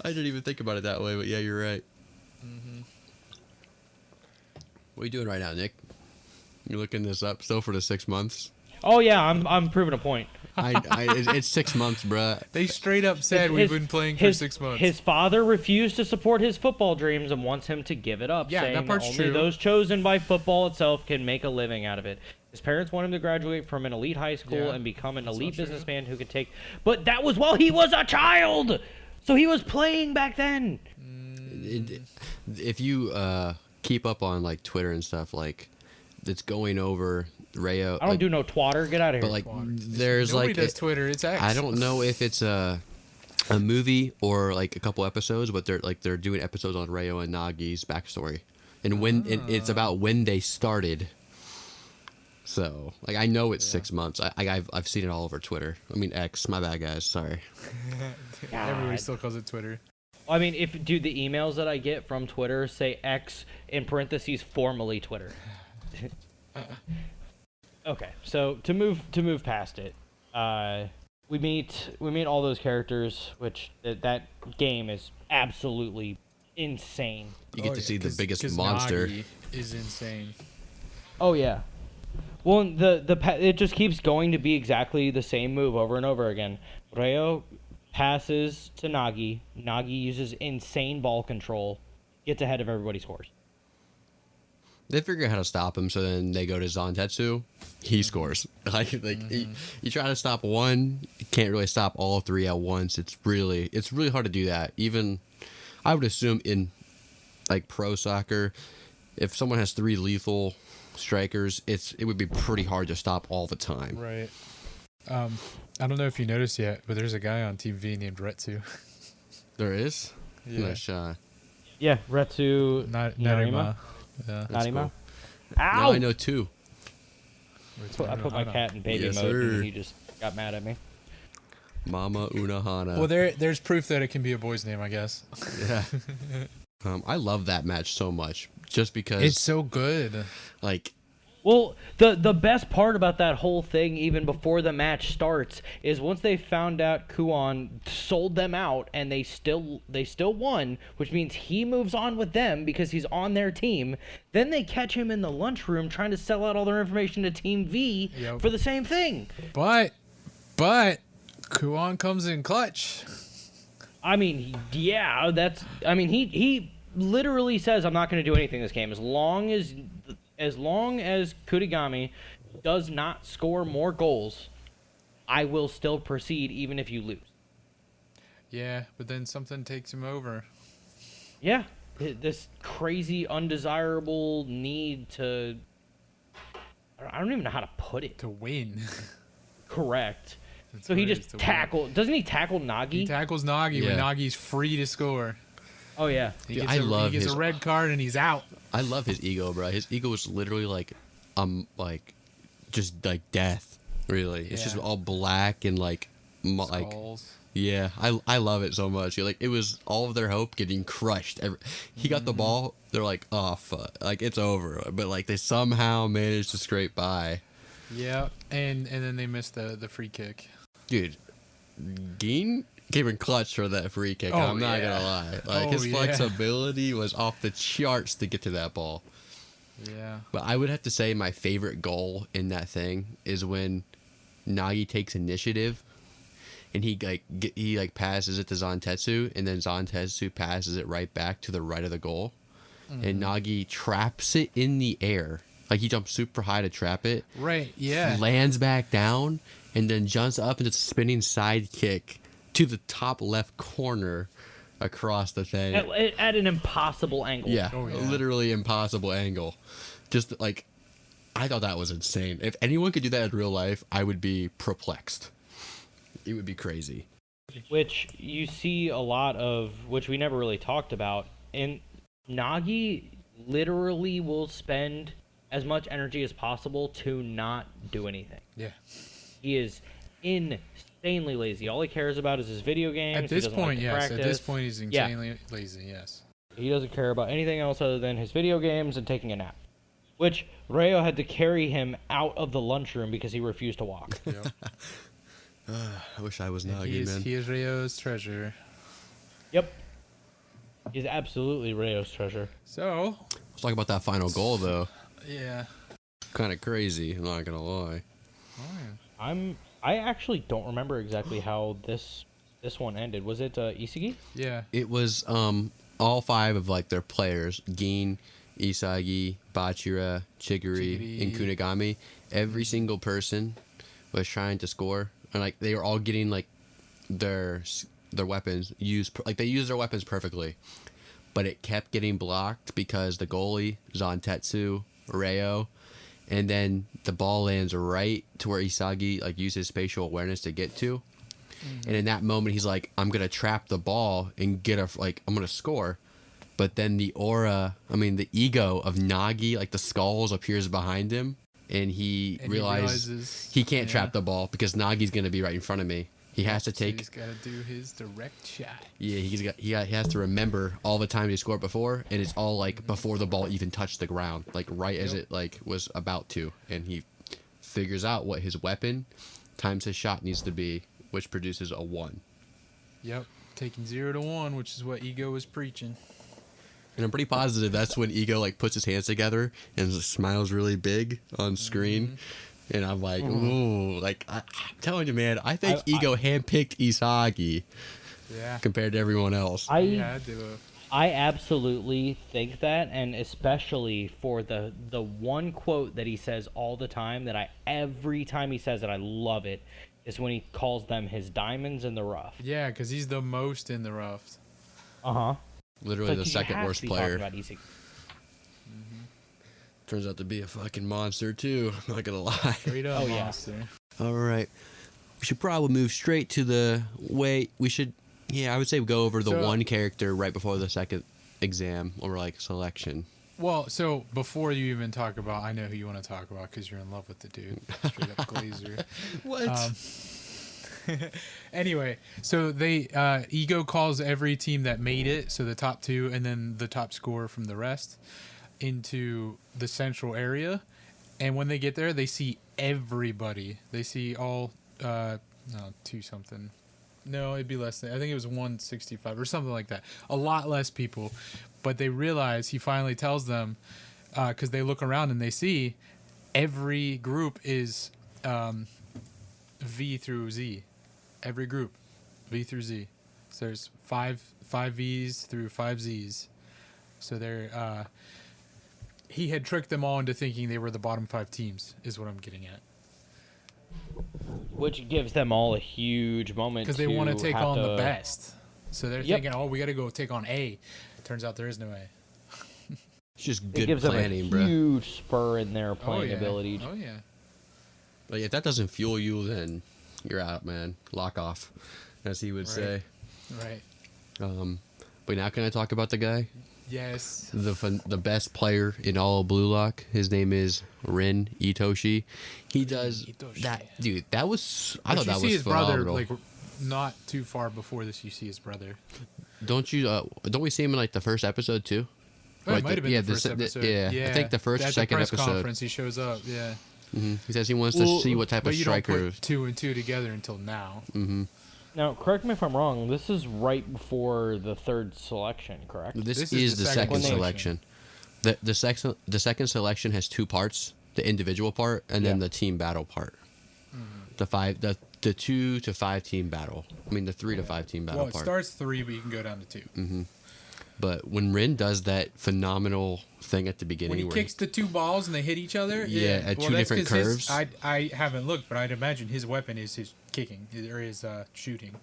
I didn't even think about it that way, but yeah, you're right. What are you doing right now, Nick? You looking this up still for the 6 months? Oh yeah, I'm proving a point. It's 6 months, bruh. They straight up said we've been playing for 6 months. His father refused to support his football dreams and wants him to give it up, Yeah, that saying part's only true. those chosen by football itself can make a living out of it. His parents want him to graduate from an elite high school Yeah, and become an that's elite not true. businessman who can take. But that was while he was a child, so he was playing back then. If you keep up on like Twitter and stuff, like it's going over Rayo. I don't do no twatter. Get out of here. But like, Water. there's Nobody like does Twitter. It's X. I don't know if it's a movie or like a couple episodes, but they're doing episodes on Rayo and Nagi's backstory, and it's about when they started. So like I know it's 6 months. I've seen it all over Twitter. I mean X. My bad, guys. Sorry. Everybody God. still calls it Twitter. I mean, if the emails that I get from Twitter say X in parentheses formerly Twitter. Okay, so to move past it, we meet all those characters, which that game is absolutely insane. You get Oh, to yeah, see the 'cause- biggest 'cause monster. Nagi is insane. Oh yeah. Well, it just keeps going to be exactly the same move over and over again. Reo passes to Nagi. Nagi uses insane ball control, gets ahead of everybody's horse. They figure out how to stop him, so then they go to Zantetsu. He scores. You try to stop one, you can't really stop all three at once. It's really hard to do that. Even I would assume in like pro soccer, if someone has 3 lethal strikers, it would be pretty hard to stop all the time. Right. I don't know if you noticed yet, but there's a guy on TV named Retsu. There is. Yeah. Nice shot. Yeah, Retsu Not Narima. Narima. Yeah. That's Narima. cool. Ow! Now I know 2. I put my cat in baby Yes, mode sir. and he just got mad at me. Mama Unahana. Well, there's proof that it can be a boy's name, I guess. Yeah. I love that match so much, just because It's so good. like Well, the best part about that whole thing, even before the match starts, is once they found out Kuon sold them out and they still won, which means he moves on with them because he's on their team. Then they catch him in the lunchroom trying to sell out all their information to Team V Yep. for the same thing. But Kuon comes in clutch. I mean, yeah, he literally says, "I'm not going to do anything this game as long as Kurigami does not score more goals, I will still proceed even if you lose." Yeah, but then something takes him over. Yeah, this crazy undesirable need to, I don't even know how to put it. To win. Correct. That's So he what it just is, to doesn't he tackle Nagi? He tackles Nagi when Yeah. Nagi's free to score. Oh yeah. He Dude, gets, I love he gets his- a red card and he's out. I love his ego, bro. His ego is literally like just like death. Really, it's just Yeah. all black and like Skulls. yeah. I love it so much. Like it was all of their hope getting crushed. He got the ball. They're like, oh fuck, like it's over. But like they somehow managed to scrape by. Yeah, and then they missed the free kick. Dude, Geen came in clutch for that free kick. Oh, I'm not yeah. gonna lie. Like Oh, his yeah. flexibility was off the charts to get to that ball. Yeah. But I would have to say my favorite goal in that thing is when Nagi takes initiative and he passes it to Zantetsu and then Zantetsu passes it right back to the right of the goal. And Nagi traps it in the air. Like he jumps super high to trap it. Right, yeah. Lands back down and then jumps up into a spinning side kick to the top left corner across the thing. At an impossible angle. Yeah, Oh, yeah. literally impossible angle. Just like, I thought that was insane. If anyone could do that in real life, I would be perplexed. It would be crazy. Which you see a lot of, which we never really talked about. And Nagi literally will spend as much energy as possible to not do anything. Yeah. He is insanely lazy. All he cares about is his video games. At He this doesn't like point, to yes. At this practice. point, he's Yeah. insanely lazy, yes. He doesn't care about anything else other than his video games and taking a nap. Which Rayo had to carry him out of the lunchroom because he refused to walk. Yep. I wish I was Nagi, he man. is Ryo's treasure. Yep. He's absolutely Rayo's treasure. So, Let's talk about that final goal, though. yeah. Kind of crazy, I'm not gonna lie. Oh, yeah. I actually don't remember exactly how this one ended. Was it Isagi? Yeah. It was all 5 of like their players, Geen, Isagi, Bachira, Chigiri, and Kunigami. Every single person was trying to score, and like they were all getting like their weapons used, like they used their weapons perfectly, but it kept getting blocked because the goalie Zantetsu, Rayo, and then the ball lands right to where Isagi like uses spatial awareness to get to. And in that moment, he's like, I'm going to trap the ball and I'm going to score. But then the ego of Nagi, like the skulls appears behind him. And he realizes he can't trap the ball because Nagi's going to be right in front of me. He has to take. He's got to do his direct shot. Yeah, he has to remember all the times he scored before. And it's all like before the ball even touched the ground. Like right as it like was about to. And he figures out what his weapon times his shot needs to be, which produces a 1. Yep. Taking 0 to 1, which is what Ego was preaching. And I'm pretty positive that's when Ego like puts his hands together and smiles really big on screen. And I'm like, ooh, like I'm telling you, man, I think Ego handpicked Isagi Yeah. compared to everyone else. He had to. I absolutely think that, and especially for the one quote that he says all the time that every time he says it, I love it, is when he calls them his diamonds in the rough. Yeah, because he's the most in the rough. Uh-huh. Literally It's like, the you second have to worst be talking player. about Isagi. Turns out to be a fucking monster too. I'm not gonna lie. Straight up Oh, yeah. monster. All right, we should probably move straight to the way we should. Yeah, I would say go over the So- one character right before the second exam or like selection. Well, so before you even talk about, I know who you want to talk about because you're in love with the dude, straight up Glazer. What? Anyway, so they Ego calls every team that made it, so the top two and then the top scorer from the rest, into the central area, and when they get there, they see everybody. They see all no, two something. No, it'd be less than. I think it was 165 or something like that. A lot less people, but they realize he finally tells them because they look around and they see every group is V through Z. Every group, V through Z. So there's five V's through five Z's. So they're he had tricked them all into thinking they were the bottom five teams. Is what I'm getting at. Which gives them all a huge moment Because they want to take have on the to- best. So they're Yep. thinking, oh, we got to go take on A. Turns out there is no A. It's just It good gives planning, them a bro. huge spur in their playing yeah. ability. Oh yeah. Like if that doesn't fuel you, then you're out, man. Lock off, as he would Right. say. Right. But now can I talk about the guy? Yes. The best player in all of Blue Lock. His name is Rin Itoshi. He does Itoshi. that, dude. That was I But thought you that see was his brother, phenomenal. like not too far before this. You see his brother. Don't you? Don't we see him in like the first episode too? Oh, Like it might have been yeah, the first episode. I think the first or At second the press episode. conference, he shows up. Yeah. He says he wants to see what type but of you don't striker. put two and two together until now. Now, correct me if I'm wrong. This is right before the third selection, correct? This is the second selection. The second selection has two parts: the individual part and then Yeah. the team battle part. The 2 to 5 team battle. I mean the 3 to 5 team battle Well, it part. starts 3, but you can go down to 2. But when Rin does that phenomenal thing at the beginning, When he where kicks the two balls and they hit each other, Yeah, at two that's different 'cause his- curves. I haven't looked, but I'd imagine his weapon is his kicking or his shooting.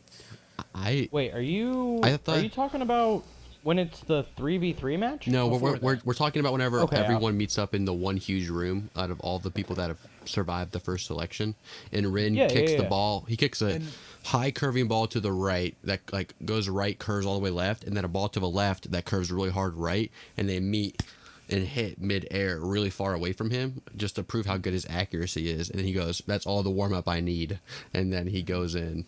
I Wait, are you thought- talking about when it's the 3v3 match? no, Before we're talking about whenever Okay, everyone meets up in the one huge room out of all the people that have survived the first selection, and Rin Yeah, kicks yeah, the yeah. ball. He kicks a And- high curving ball to the right that like goes right, curves all the way left, and then a ball to the left that curves really hard right, and they meet and hit mid-air really far away from him just to prove how good his accuracy is. And then he goes, "That's all the warm up I need," and then he goes in.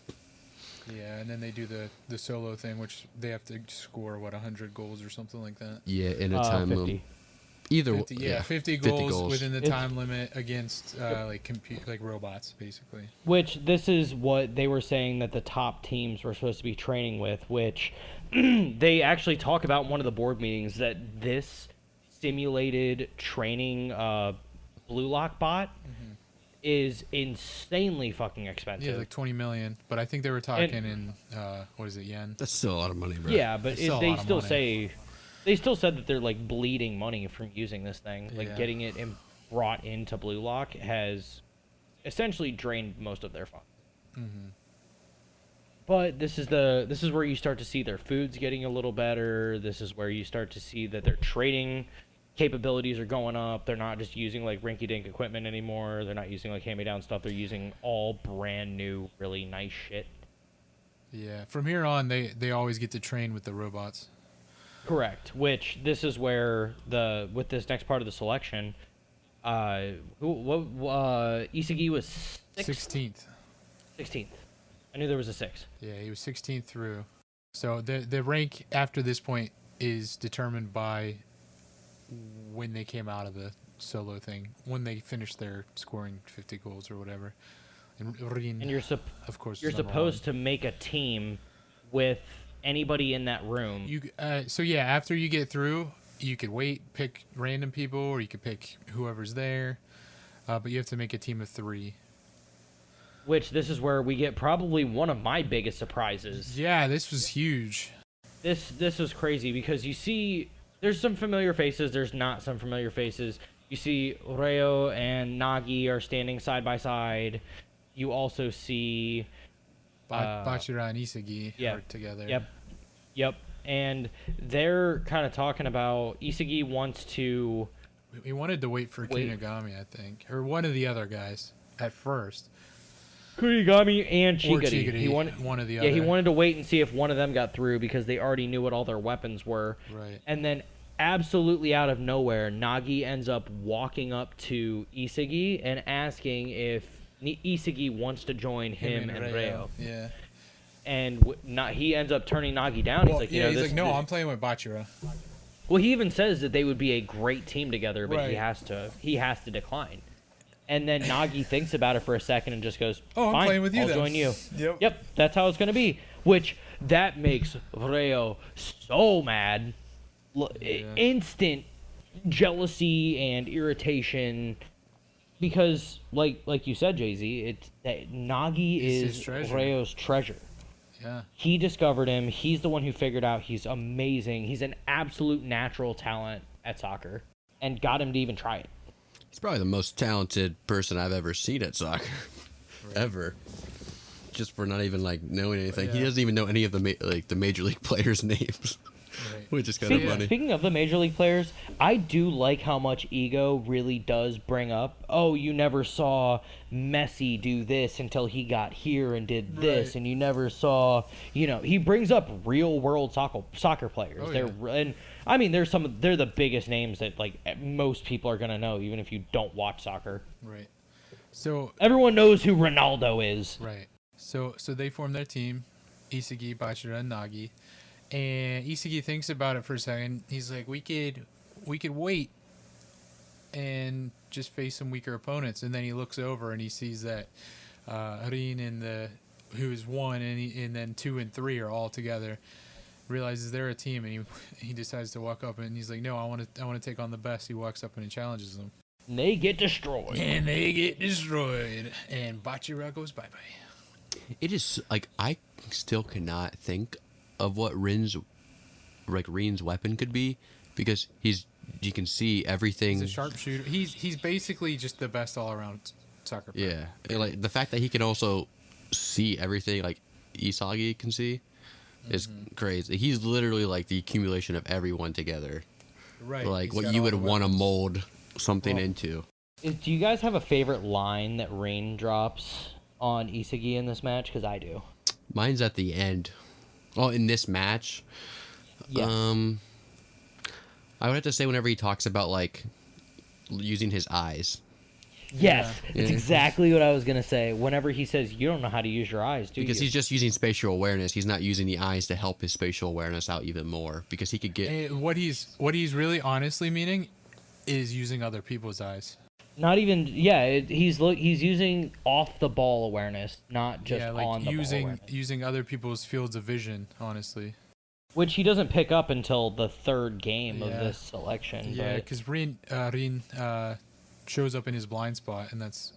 Yeah, and then they do the solo thing, which they have to score 100 goals or something like that. Yeah, in a time 50. limit. Either 50, yeah, 50 goals within the time limit against like robots, basically. Which this is what they were saying that the top teams were supposed to be training with, which they actually talk about in one of the board meetings that this simulated training Blue Lock bot is insanely fucking expensive. Yeah, like 20 million, but I think they were talking in what is it, yen? That's still a lot of money, bro. Yeah, but It's still a they lot of still money. say they still said that they're like bleeding money from using this thing. Like Yeah. getting it brought into Blue Lock has essentially drained most of their funds. But this is where you start to see their foods getting a little better. This is where you start to see that their trading capabilities are going up. They're not just using like rinky-dink equipment anymore. They're not using like hand-me-down stuff. They're using all brand new, really nice shit. Yeah, from here on, they always get to train with the robots. Correct. Which this is where with this next part of the selection, Isagi was 16th. 16th. I knew there was a 6. Yeah, he was 16th through. So the rank after this point is determined by when they came out of the solo thing, when they finished their scoring 50 goals or whatever. And Rin, And you're of course, you're is number supposed to make a team with anybody in that room. one. So yeah, after you get through, you could pick random people, or you could pick whoever's there. But you have to make a team of 3. Which this is where we get probably one of my biggest surprises. Yeah, this was huge. this is crazy because you see there's some familiar faces, there's not some familiar faces. You see Ryo and Nagi are standing side by side. You also see Bachira and Isagi yeah, are together. Yep. And they're kind of talking about Isagi wants to We wanted to wait for Kunigami, I think, or one of the other guys at first. Kunigami and Or Chigiri. Chigiri, He wanted one of the other. Yeah, he wanted to wait and see if one of them got through because they already knew what all their weapons were. Right. And then absolutely out of nowhere, Nagi ends up walking up to Isagi and asking if Isagi wants to join him and Ryo. Yeah. And he ends up turning Nagi down. Well, he's like, he's like, no, I'm playing with Bachira. Well, he even says that they would be a great team together, but Right. he has to decline. And then Nagi thinks about it for a second and just goes, Oh, I'm fine, playing with you I'll then." join you. Yep. That's how it's going to be. Which, that makes Ryo so mad. Instant jealousy and irritation. Because, like you said, Jay-Z, it's that Nagi He's his is treasure. Ryo's treasure. Yeah. He discovered him. He's the one who figured out he's amazing. He's an absolute natural talent at soccer and got him to even try it. He's probably the most talented person I've ever seen at soccer, ever. Just for not even like knowing anything, he Yeah. doesn't even know any of the major league players' names, Right. which is kind of funny. Speaking of the major league players, I do like how much Ego really does bring up, oh, you never saw Messi do this until he got here and did this, Right. and you never saw, he brings up real world soccer players. Oh, And I mean, they're the biggest names that like most people are gonna know, even if you don't watch soccer. Right. So Everyone knows who Ronaldo is. right. So they form their team, Isagi, Bachira, and Nagi. And Isagi thinks about it for a second. He's like, we could wait and just face some weaker opponents. And then he looks over and he sees that Rin and who's 1 and then 2 and 3 are all together. Realizes they're a team, and he decides to walk up and he's like, no, I want to take on the best. He walks up and he challenges them. And they get destroyed. And they get destroyed. And Bachira goes bye bye. It is like I still cannot think of what Rin's weapon could be because you can see everything. He's a sharpshooter. He's basically just the best all around soccer player. Yeah, and, like the fact that he can also see everything like Isagi can see is crazy. He's literally like the accumulation of everyone together, Right. like he's what got you all would the want to weapons. mold something Well, into. Do you guys have a favorite line that Rain drops on Isagi in this match? Because I do. Mine's at the end. Oh, in this match, Yes. I would have to say whenever he talks about like using his eyes. Yes, Yeah. it's exactly what I was gonna say. Whenever he says, "You don't know how to use your eyes, do Because you?" he's just using spatial awareness. He's not using the eyes to help his spatial awareness out even more. Because he could get And what he's really honestly meaning is using other people's eyes. Not even. Yeah, he's using off the ball awareness, not just yeah, like on the ball awareness. using other people's fields of vision. Honestly. Which he doesn't pick up until the third game of Yeah. this selection. Yeah, but because Rin shows up in his blind spot, and that's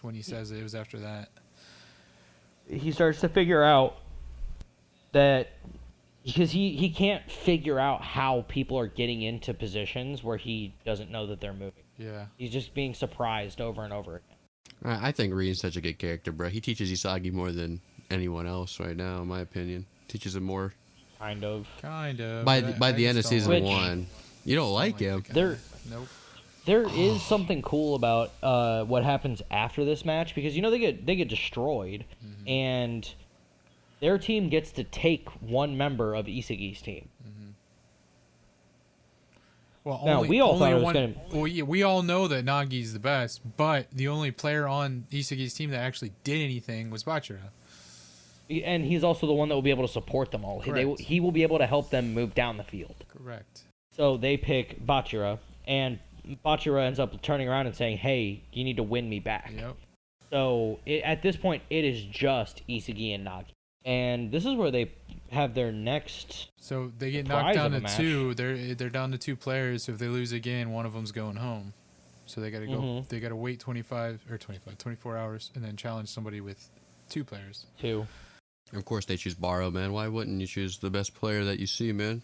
when he says it. It was after that. he starts to figure out that because he can't figure out how people are getting into positions where he doesn't know that they're moving. Yeah. He's just being surprised over and over again. I think Rin's such a good character, bro. He teaches Isagi more than anyone else right now, in my opinion. Teaches him more. Kind of. Kind of. By but the I end of just don't season Which- 1. You don't like the him. guy. There- Nope. There is something cool about what happens after this match because they get destroyed, and their team gets to take one member of Isagi's team. Well, Now, we all thought it was one, gonna- Well, yeah, we all know that Nagi's the best, but the only player on Isagi's team that actually did anything was Bachira. And he's also the one that will be able to support them all. Correct. He will be able to help them move down the field. Correct. So they pick Bachira, and Bachira ends up turning around and saying, "Hey, you need to win me back." Yep. So at this point, it is just Isagi and Nagi, and this is where they have their next. So they get Prize knocked down of to a match. 2. They're down to 2 players. So if they lose again, one of them's going home. So they got to go. Mhm. They got to wait 24 hours, and then challenge somebody with 2 players. Two. Of course, they choose Baro, man. Why wouldn't you choose the best player that you see, man?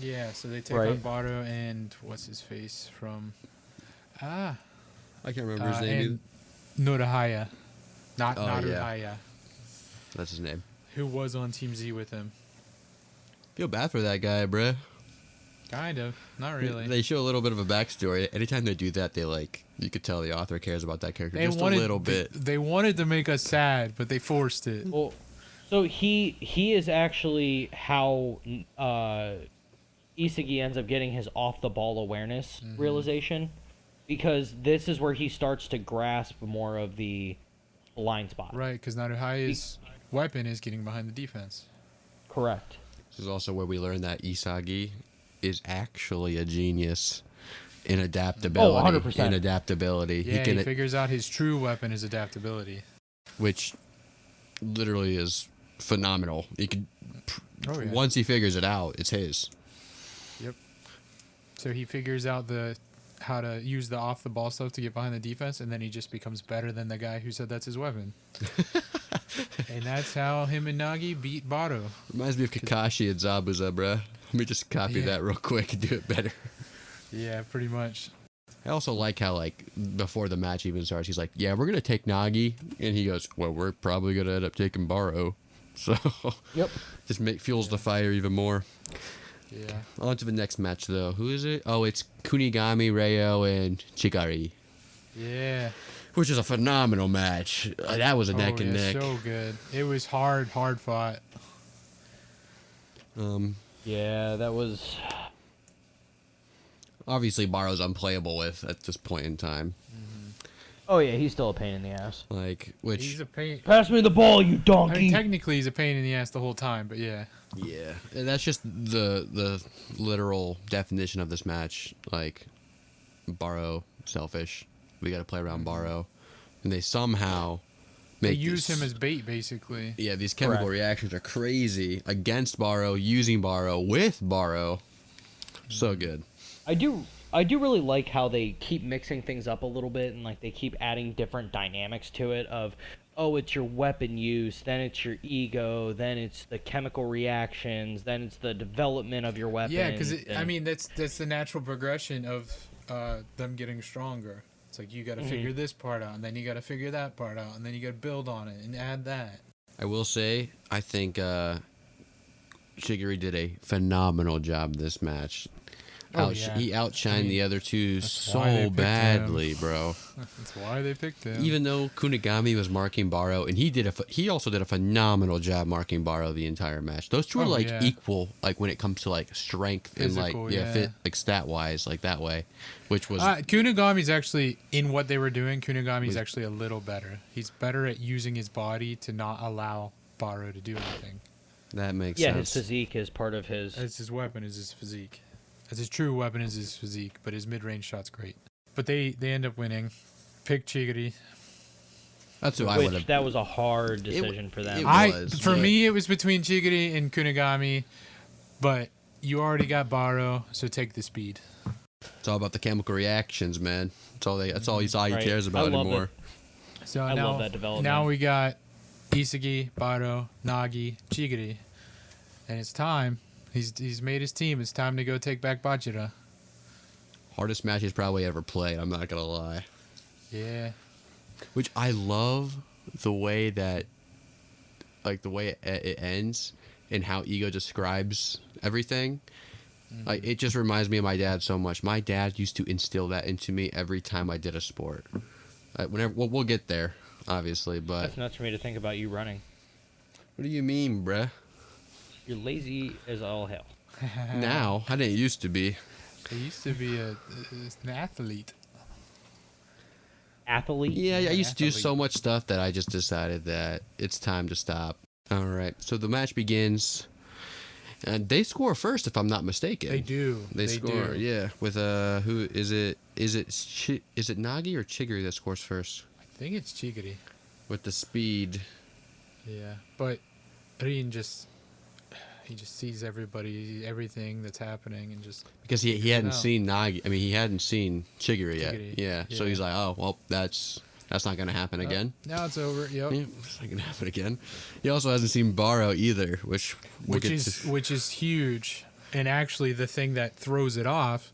Yeah, so they take Right. on Baro and what's his face from I can't remember his name and Norahaya. Not Oh, yeah. Naruhaya, either. That's his name. who was on Team Z with him. Feel bad for that guy, bruh. Kind of. Not really. They show a little bit of a backstory. Anytime they do that, they you could tell the author cares about that character just a little bit. They wanted to make us sad, but they forced it. Well, so he is actually how Isagi ends up getting his off the ball awareness realization, because this is where he starts to grasp more of the blind spot. Right, because Naruhaya's weapon is getting behind the defense. Correct. This is also where we learn that Isagi is actually a genius in adaptability. 100%. In adaptability. Yeah, he figures out his true weapon is adaptability. Which literally is phenomenal. He could Oh, yeah. once he figures it out, it's his. Yep. So he figures out how to use the off the ball stuff to get behind the defense, and then he just becomes better than the guy who said that's his weapon. And that's how him and Nagi beat Baro. Reminds me of Kakashi and Zabuza, bruh. Let me just copy Yeah. that real quick and do it better. Yeah, pretty much. I also like how, before the match even starts, he's like, yeah, we're going to take Nagi. And he goes, well, we're probably going to end up taking Baro. So, Yep. just fuels the fire even more. Yeah. On to the next match, though. Who is it? Oh, it's Kunigami, Reo, and Chikari. Yeah. Which is a phenomenal match. That was a neck and yeah, neck. so good. It was hard fought. Yeah, that was. Obviously, Baro's unplayable with at this point in time. Oh yeah, he's still a pain in the ass. Which He's a pain. Pass me the ball, you I donkey. mean, technically, he's a pain in the ass the whole time, but yeah. yeah, and that's just the literal definition of this match. Baro selfish. We got to play around Baro, and they somehow They make use this- him as bait, basically. Yeah, these chemical Correct. reactions are crazy against Baro, using Baro with Baro. So good. I do really like how they keep mixing things up a little bit, and they keep adding different dynamics to it of, oh, it's your weapon use, then it's your ego, then it's the chemical reactions, then it's the development of your weapon. Yeah, because that's the natural progression of them getting stronger. It's like you got to figure this part out, and then you got to figure that part out, and then you got to build on it and add that. I will say, I think Shigiri did a phenomenal job this match. Oh, yeah. He outshined the other two why they so picked badly, bro. That's why they picked him. Even though Kunigami was marking Baro, and he also did a phenomenal job marking Baro the entire match. Those two are yeah. equal, when it comes to strength Physical, and yeah. fit stat wise, that way, which was Kunigami's actually, in what they were doing, Kunigami's actually a little better. He's better at using his body to not allow Baro to do anything. that makes yeah, his sense. physique is part of his. As his weapon is his physique. As his true weapon is his physique, but his mid-range shot's great. But they end up winning. Pick Chigiri. That's who I would Which have. that was a hard decision for them. For me, it was between Chigiri and Kunigami, but you already got Baro, so take the speed. It's all about the chemical reactions, man. That's all he Right. cares about I love anymore. So I now, love that development. Now we got Isagi, Baro, Nagi, Chigiri, and it's time. He's made his team. It's time to go take back Bajira. Hardest match he's probably ever played. I'm not gonna lie. Yeah. Which I love the way that, the way it ends and how Ego describes everything. It just reminds me of my dad so much. My dad used to instill that into me every time I did a sport. We'll get there, obviously, but That's nuts for me to think about you running. what do you mean, bruh? You're lazy as all hell. Now I didn't used to be. He used to be an athlete. Athlete? Yeah, I used to do athlete. so much stuff that I just decided that it's time to stop. All right, so the match begins, and they score first, if I'm not mistaken. They do. They score, do. yeah. With who is it? Is it Nagi or Chigiri that scores first? I think it's Chigiri. With the speed. Yeah, but Rin just sees everything that's happening, and just Because he hadn't No. seen Nagi. I mean, he hadn't seen Chigiri yet. Chigiri, Yeah. So yeah. he's like, oh well, that's That's not going to happen again. Now it's over. Yep. Yeah, it's not going to happen again. He also hasn't seen Barrow either, which we'll get to. Which is huge. And actually, the thing that throws it off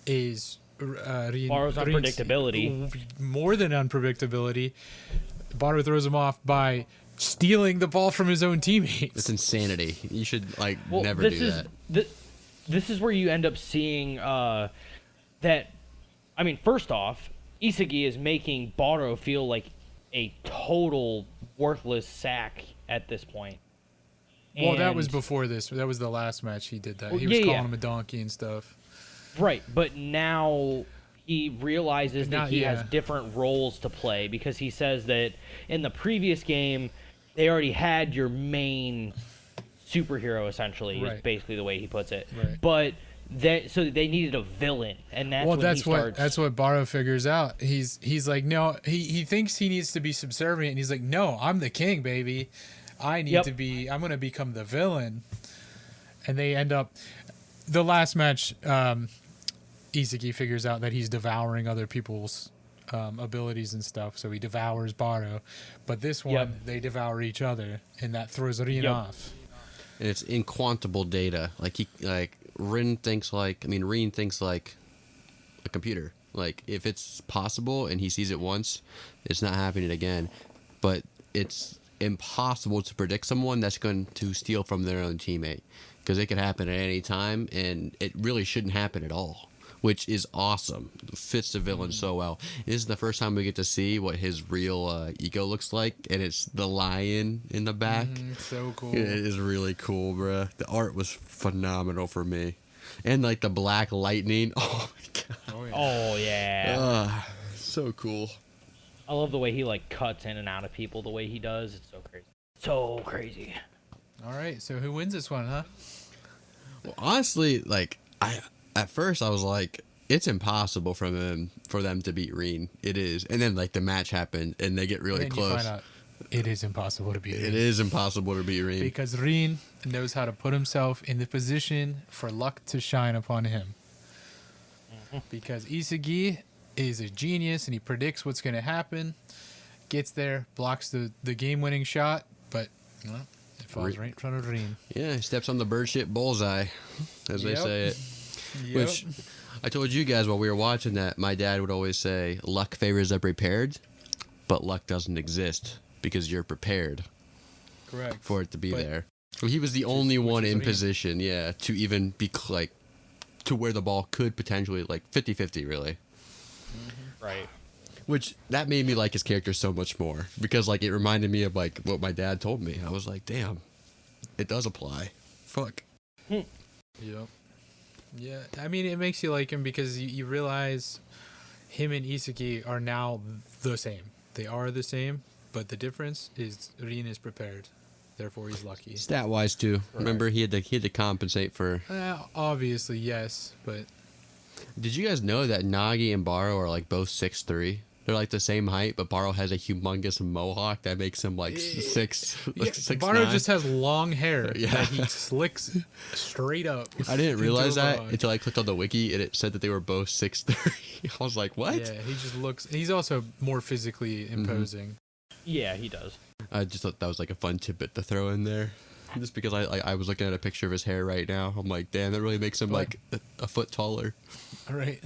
is Barrow's unpredictability. More than unpredictability, Barrow throws him off by stealing the ball from his own teammates. It's insanity. You should Well, never this do is that. this is where you end up seeing that. I mean, first off, Isagi is making Barrow feel like a total worthless sack at this point. Well, that was And- before this. That was the last match he did that. Well, He was yeah, calling yeah. him a donkey and stuff. Right, but now he realizes Now- that he has yeah. different roles to play because he says that in the previous game they already had your main superhero essentially is Right. basically the way he puts it. Right. But so they needed a villain, and that's Well, when that's he starts. that's what Barrow figures out. He's like, no, he thinks he needs to be subservient, and he's like, no, I'm the king, baby. I need Yep. to be. I'm gonna become the villain. And they end up. The last match, Isagi figures out that he's devouring other people's abilities and stuff, so he devours Barrow. But this one, Yep. they devour each other, and that throws Rin Yep. off. And it's inquantable data. Reen thinks like a computer. Like if it's possible and he sees it once, it's not happening again. But it's impossible to predict someone that's going to steal from their own teammate, because it could happen at any time, and it really shouldn't happen at all, which is awesome. Fits the villain so well. This is the first time we get to see what his real ego looks like, and it's the lion in the back. So cool. It is really cool, bruh. The art was phenomenal for me. And like the black lightning. Oh my god. Oh, yeah. Oh yeah, So cool. I love the way he like cuts in and out of people. The way he does, it's so crazy. So crazy. All right, so who wins this one, huh? Well, honestly, at first I was like, it's impossible for them to beat Reen. It is. And then like the match happened and they get really And you close. find out it is impossible to beat It Rin. is impossible to beat Reen. Because Rin knows how to put himself in the position for luck to shine upon him. Because Isagi is a genius and he predicts what's going to happen, gets there, blocks the game-winning shot, but well, it falls right in front of Rin. Yeah, he steps on the bird shit bullseye, as they Yep. say it. Which I told you guys while we were watching that, my dad would always say, luck favors the prepared, but luck doesn't exist because you're prepared Correct. for it to be But- there. Well, he was the only one is in Reen. position, yeah, to even be to where the ball could potentially 50-50 really. Right. Which that made me like his character so much more, because it reminded me of what my dad told me. I was like, damn, it does apply. Fuck. Yep. Yeah, I mean, it makes you like him because you realize him and Isagi are now the same. They are the same, but the difference is Rin is prepared. Therefore, he's lucky. Stat wise too. Remember he had to compensate for. Obviously, yes, but Did you guys know that Nagi and Barrow are both 6'3"? They're the same height, but Barrow has a humongous mohawk that makes him six. yeah, 6'9". Barrow just has long hair Yeah. that he slicks straight up. I didn't into realize a that mohawk. until I clicked on the wiki and it said that they were both 6'3". I was like, what? Yeah, he just looks. He's also more physically imposing. Yeah, he does. I just thought that was a fun tidbit to throw in there. Just because I was looking at a picture of his hair right now. I'm like, damn, that really makes him a foot taller. All right,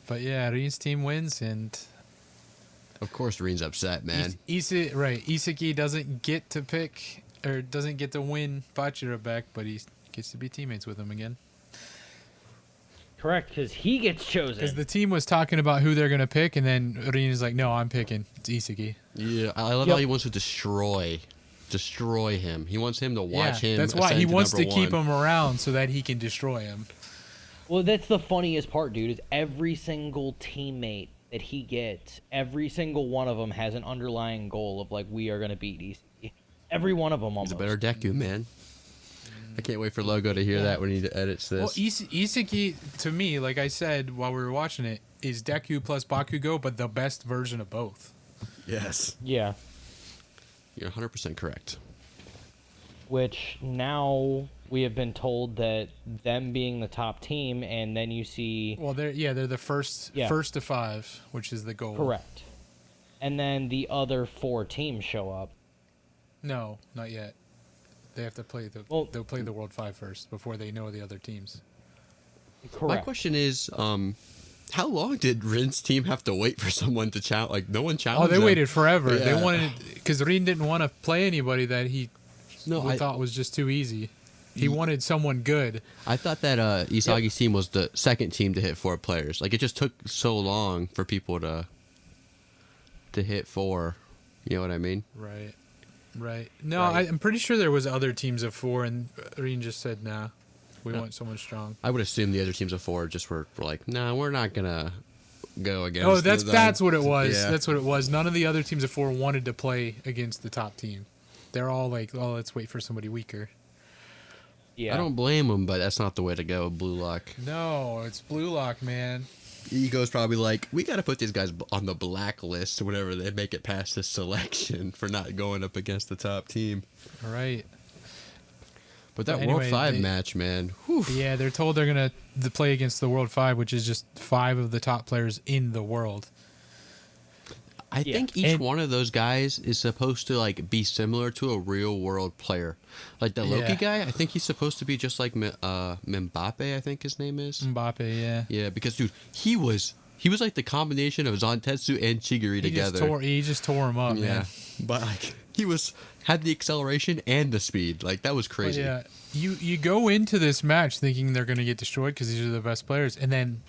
but yeah, Rin's team wins, and Of course, Reen's upset, man. Isagi doesn't get to pick or doesn't get to win Bachira back, but he gets to be teammates with him again. Correct, because he gets chosen. Because the team was talking about who they're gonna pick, and then Rin is like, "No, I'm picking. It's Isagi." Yeah, I love Yep. how he wants to destroy him. He wants him to watch him. That's why he ascend wants to number keep one. him around so that he can destroy him. Well, that's the funniest part, dude, is every single teammate that he gets, every single one of them has an underlying goal of we are going to beat EC. Every one of them almost. He's a better Deku, man. I can't wait for Logo to hear that when he edits this. Well, Isagi, to me, like I said while we were watching it, is Deku plus Bakugo, but the best version of both. Yes. Yeah, You're 100% correct. which now we have been told that them being the top team, and then you see... Well, they're the first Yeah. first to 5, which is the goal. Correct. and then the other 4 teams show up. No, not yet. They have to play they'll play the World 5 first before they know the other teams. Correct. My question is, how long did Rin's team have to wait for someone to challenge? Like, no one Oh, challenged they them. waited forever. They Yeah. wanted because Rin didn't want to play anybody that he No, I thought was just too easy. He wanted someone good. thought that Isagi's team was the second team to hit 4 players. Like, it just took so long for people to hit 4. You know what I mean? Right. Right. No, Right. I'm pretty sure there was other teams of 4, and Rin just said, "Nah, we want someone strong." I would assume the other teams of 4 just were like, nah, we're not gonna go against. Oh, that's the- what it was. Yeah. That's what it was. None of the other teams of 4 wanted to play against the top team. They're all like, "Oh, let's wait for somebody weaker." Yeah. I don't blame them, but that's not the way to go. Blue Lock. No, it's Blue Lock, man. Ego's probably like, we got to put these guys on the blacklist whenever they make it past this selection for not going up against the top team. All right. But that But World anyway, 5 they- match, man. Whew. Yeah, they're told they're gonna play against the World 5, which is just 5 of the top players in the world. I Yeah. think each And- one of those guys is supposed to like be similar to a real world player. Like the Loki Yeah. guy, I think he's supposed to be just like Mbappe, I think his name is. Mbappe, yeah. Yeah, because dude, he was like the combination of Zantetsu and Chigiri together. He just tore him up, yeah, man. but like he had the acceleration and the speed. Like that was But crazy. yeah, you go into this match thinking they're gonna get destroyed because these are the best players, and then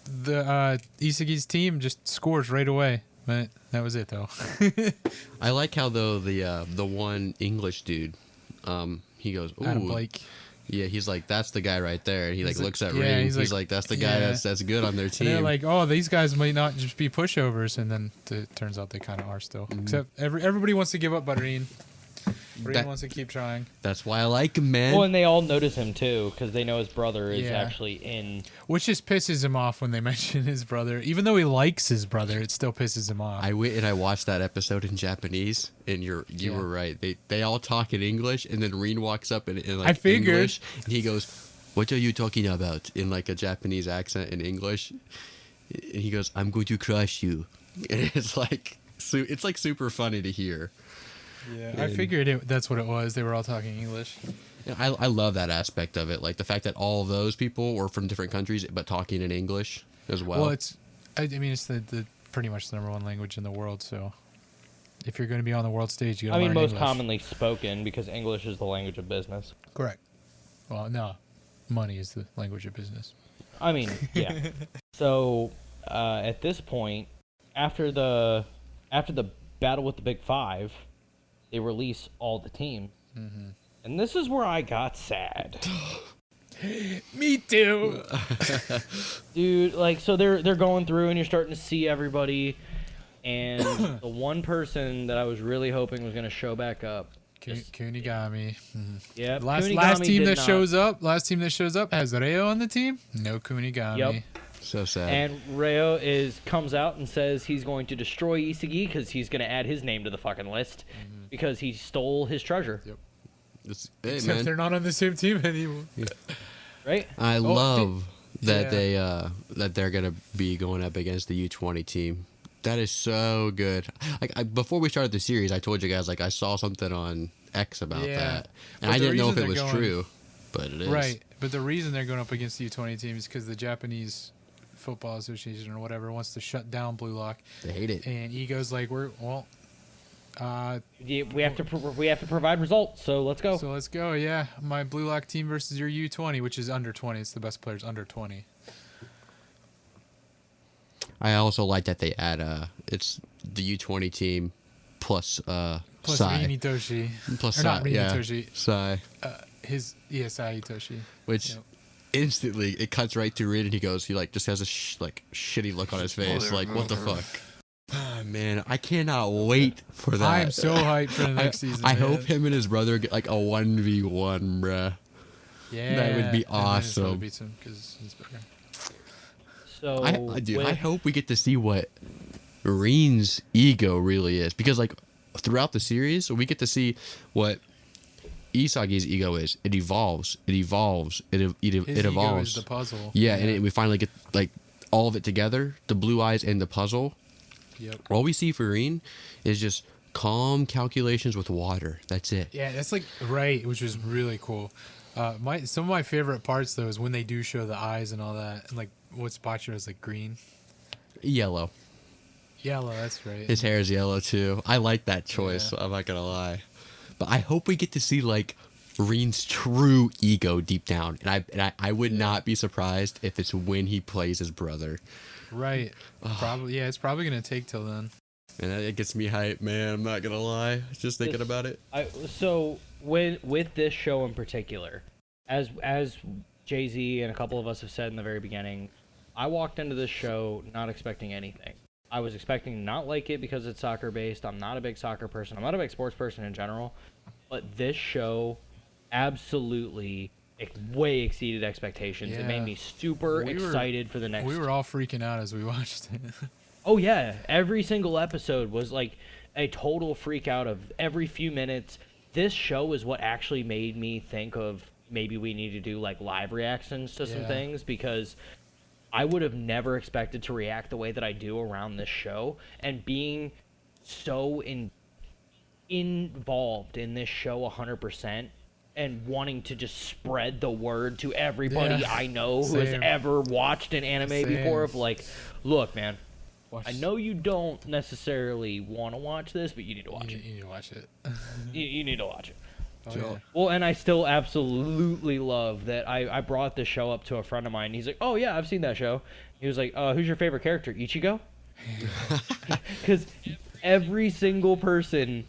the Isagi's team just scores right away. But that was it, though. I like how though the one English dude, he goes, ooh, Adam Blake. yeah, he's like, that's the guy right there, and he like He's like- looks at yeah, Ring. he's He's like, like, that's the guy yeah. that's good on their And team. they're like, oh, these guys might not just be pushovers, and then it turns out they kind of are still. Mm-hmm. Except everybody wants to give up, but Rin That- wants to keep trying. That's why I like him, man. Well, and they all notice him too because they know his brother is Yeah. actually in. Which just pisses him off when they mention his brother. Even though he likes his brother, it still pisses him off. I went and I watched that episode in Japanese, and you Yeah. were right. They all talk in English, and then Reen walks up in like I figured. English, and he goes, "What are you talking about?" in like a Japanese accent in English, and he goes, "I'm going to crush you," and it's like super funny to hear. yeah, I figured that's what it was. They were all talking English. Yeah, I love that aspect of it, like the fact that all of those people were from different countries but talking in English as well. Well, I mean, it's the pretty much the #1 language in the world. So if you're going to be on the world stage, you I gotta mean, learn most English. commonly spoken because English is the language of business. Correct. Well, no, money is the language of business. I mean, yeah. So at this point, after the battle with the Big Five, they release all the teams, and this is where I got sad, Me too. dude. Like, so they're going through, and you're starting to see everybody, and the one person that I was really hoping was gonna show back up. Kunigami. Yeah, Last Kunigami team did that not. shows up. Last team that shows up has Reo on the team. No Kunigami. Yep. so sad. And Reo comes out and says he's going to destroy Isagi because he's going to add his name to the fucking list because he stole his treasure, Yep. Hey, Except man. they're not on the same team anymore. right? I love that yeah. that they're gonna be going up against the U20 team. That is so good. Like before we started the series, I told you guys like I saw something on X about Yeah. that, But and I the didn't know if reason it was they're going- true, but it is. Right. But the reason they're going up against the U20 team is because the Japanese Football Association or whatever wants to shut down Blue Lock, They hate it. and Ego's like, Yeah, we have to provide results, so let's go. so let's go. Yeah, my Blue Lock team versus your U20, which is under 20. It's the best players under 20. I also like that they add it's the U20 team plus Plus Sai. Rin Itoshi. Plus or not Sai, Rin yeah. Itoshi. Sai, His Sai Itoshi. which Yep. instantly it cuts right to Rin, and he like just has a shitty look on his face, like what the fuck. Ah, man, I cannot wait for that. I am so hyped for the next season. I man. hope him and his brother get like a 1v1, bruh. Yeah, that would be and then his brother awesome. beats him 'cause he's better. So I hope we get to see what Reen's ego really is, because like throughout the series we get to see what Isagi's ego is. It evolves. It evolves. It His ego evolves. is the puzzle. Yeah, and we finally get like all of it together, the blue eyes and the puzzle. Yep. All we see for Rin is just calm calculations with water. That's it. Yeah, that's like right, which is really cool. Some of my favorite parts though is when they do show the eyes and all that, and like what's Bachira is like green, Yellow. yellow. That's right. His hair is yellow too. I like that choice. Yeah. I'm not gonna lie, but I hope we get to see like Rin's true ego deep down, and I would not be surprised if it's when he plays his brother. Right. Probably. Yeah, it's probably gonna take till then. And it gets me hyped, man. I'm not gonna lie. Just thinking This- about it. So with this show in particular, as Jay-Z and a couple of us have said in the very beginning, I walked into this show not expecting anything. I was expecting to not like it because it's soccer based. I'm not a big soccer person. I'm not a big sports person in general. But this show absolutely way exceeded expectations. It made Yeah. me super We were- excited for the next. We were all freaking out as we watched it. Oh yeah, every single episode was like a total freak out of every few minutes. This show is what actually made me think of maybe we need to do like live reactions to some Yeah. things, because I would have never expected to react the way that I do around this show, and being so involved in this show 100% and wanting to just spread the word to everybody Yeah. I know who has Same. ever watched an anime Same. before, of like, look, man, Watch, I know you don't necessarily want to watch this, but you need to watch you, it. you need to watch it. You need to watch it. Oh, yeah. Well, and I still absolutely love that I brought this show up to a friend of mine. He's like, oh, yeah, I've seen that show. He was like, who's your favorite character? Ichigo? Because every single person,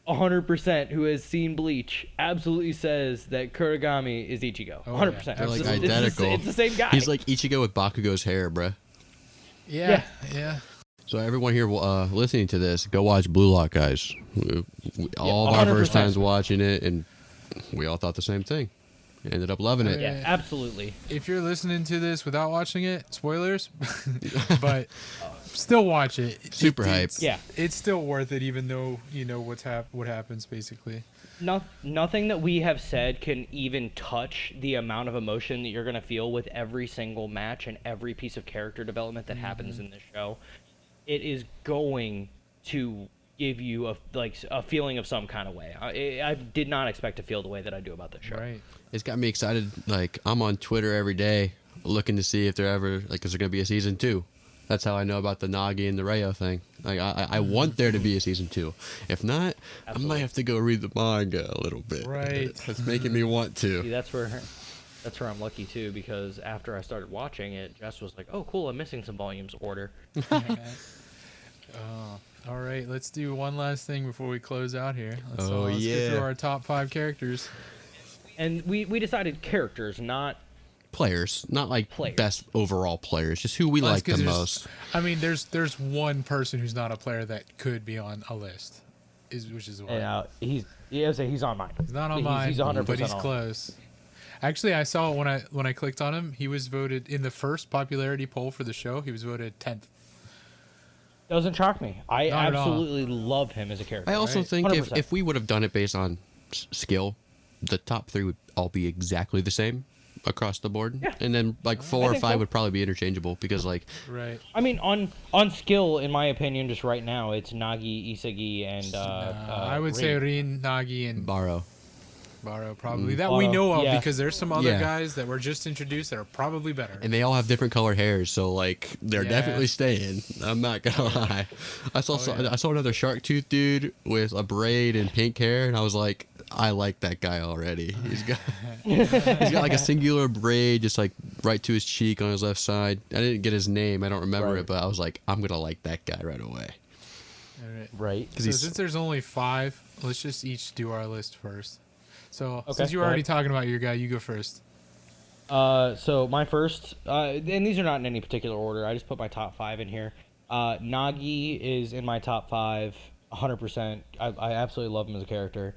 100%, who has seen Bleach absolutely says that Kuragami is Ichigo. Oh, 100%. yeah. They're like It's the- identical. It's the same guy. He's like Ichigo with Bakugo's hair, bruh. Yeah. Yeah. So everyone here listening to this, go watch Blue Lock, guys. All of our 100%. first times watching it, and we all thought the same thing. Ended up loving it. Yeah, absolutely. If you're listening to this without watching it, spoilers, but still watch it. Super hype. It's, Yeah. It's still worth it, even though you know what happens basically. Nothing that we have said can even touch the amount of emotion that you're going to feel with every single match and every piece of character development that happens in this show. It is going to give you a feeling of some kind of way. I did not expect to feel the way that I do about this show. Right. It's got me excited. Like, I'm on Twitter every day looking to see if there ever, like, is there going to be a season 2? That's how I know about the Nagi and the Rayo thing. Like, I want there to be a season 2. If not, I might have to go read the manga a little bit. Right. That's making me want See, to. that's where I'm lucky too, because after I started watching it, Jess was like, "Oh, cool! I'm missing some volumes. Order." All right, let's do one last thing before we close out here. Let's get yeah. through our top 5 characters. And we decided characters, not Players, not like Players. best overall players, just who we Well, like that's the 'cause most. I mean, there's one person who's not a player that could be on a list, which is why he's on mine. he's not on mine, He's 100% but he's on. close. Actually, I saw when I clicked on him, he was voted in the first popularity poll for the show. He was voted 10th. Doesn't shock me. I Not at all. absolutely love him as a character. I also Right. think 100%. if we would have done it based on skill, the top 3 would all be exactly the same across the board. Yeah. And then like 4 or think 5 so. would probably be interchangeable because like Right. I mean, on skill, in my opinion, just right now, it's Nagi, Isagi, and I would say Rin, Nagi, and Baro. Baro probably that we Baro, know of, yeah. because there's some other Yeah. guys that were just introduced that are probably better. And they all have different color hairs, so like they're Yeah. definitely staying. I'm not gonna lie. I saw another shark tooth dude with a braid and pink hair, and I was like, I like that guy already. He's got like a singular braid just like right to his cheek on his left side. I didn't get his name, I don't remember Right. it, but I was like, I'm gonna like that guy right away. All right. Right. Because So he's since there's only 5, let's just each do our list first. So Okay, since you were go already ahead. talking about your guy, you go first. So my first, and these are not in any particular order. I just put my top 5 in here. Nagi is in my top 5, 100%. I absolutely love him as a character.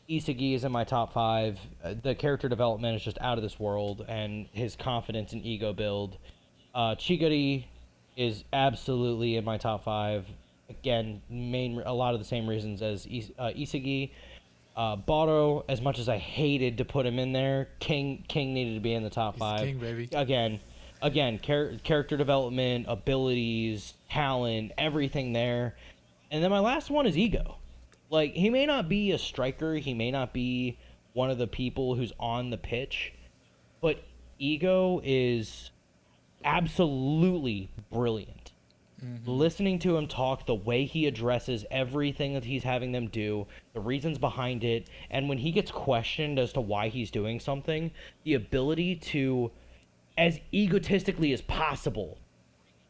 Isagi is in my top 5. The character development is just out of this world, and his confidence and ego build. Chigari is absolutely in my top 5. Again, a lot of the same reasons as Isagi. Baro, as much as I hated to put him in there, King needed to be in the top 5. King, baby. Again, again, character development, abilities, talent, everything there. And then my last one is ego. Like, he may not be a striker, he may not be one of the people who's on the pitch, but ego is absolutely brilliant. Listening to him talk, the way he addresses everything that he's having them do, the reasons behind it, and when he gets questioned as to why he's doing something, the ability to, as egotistically as possible,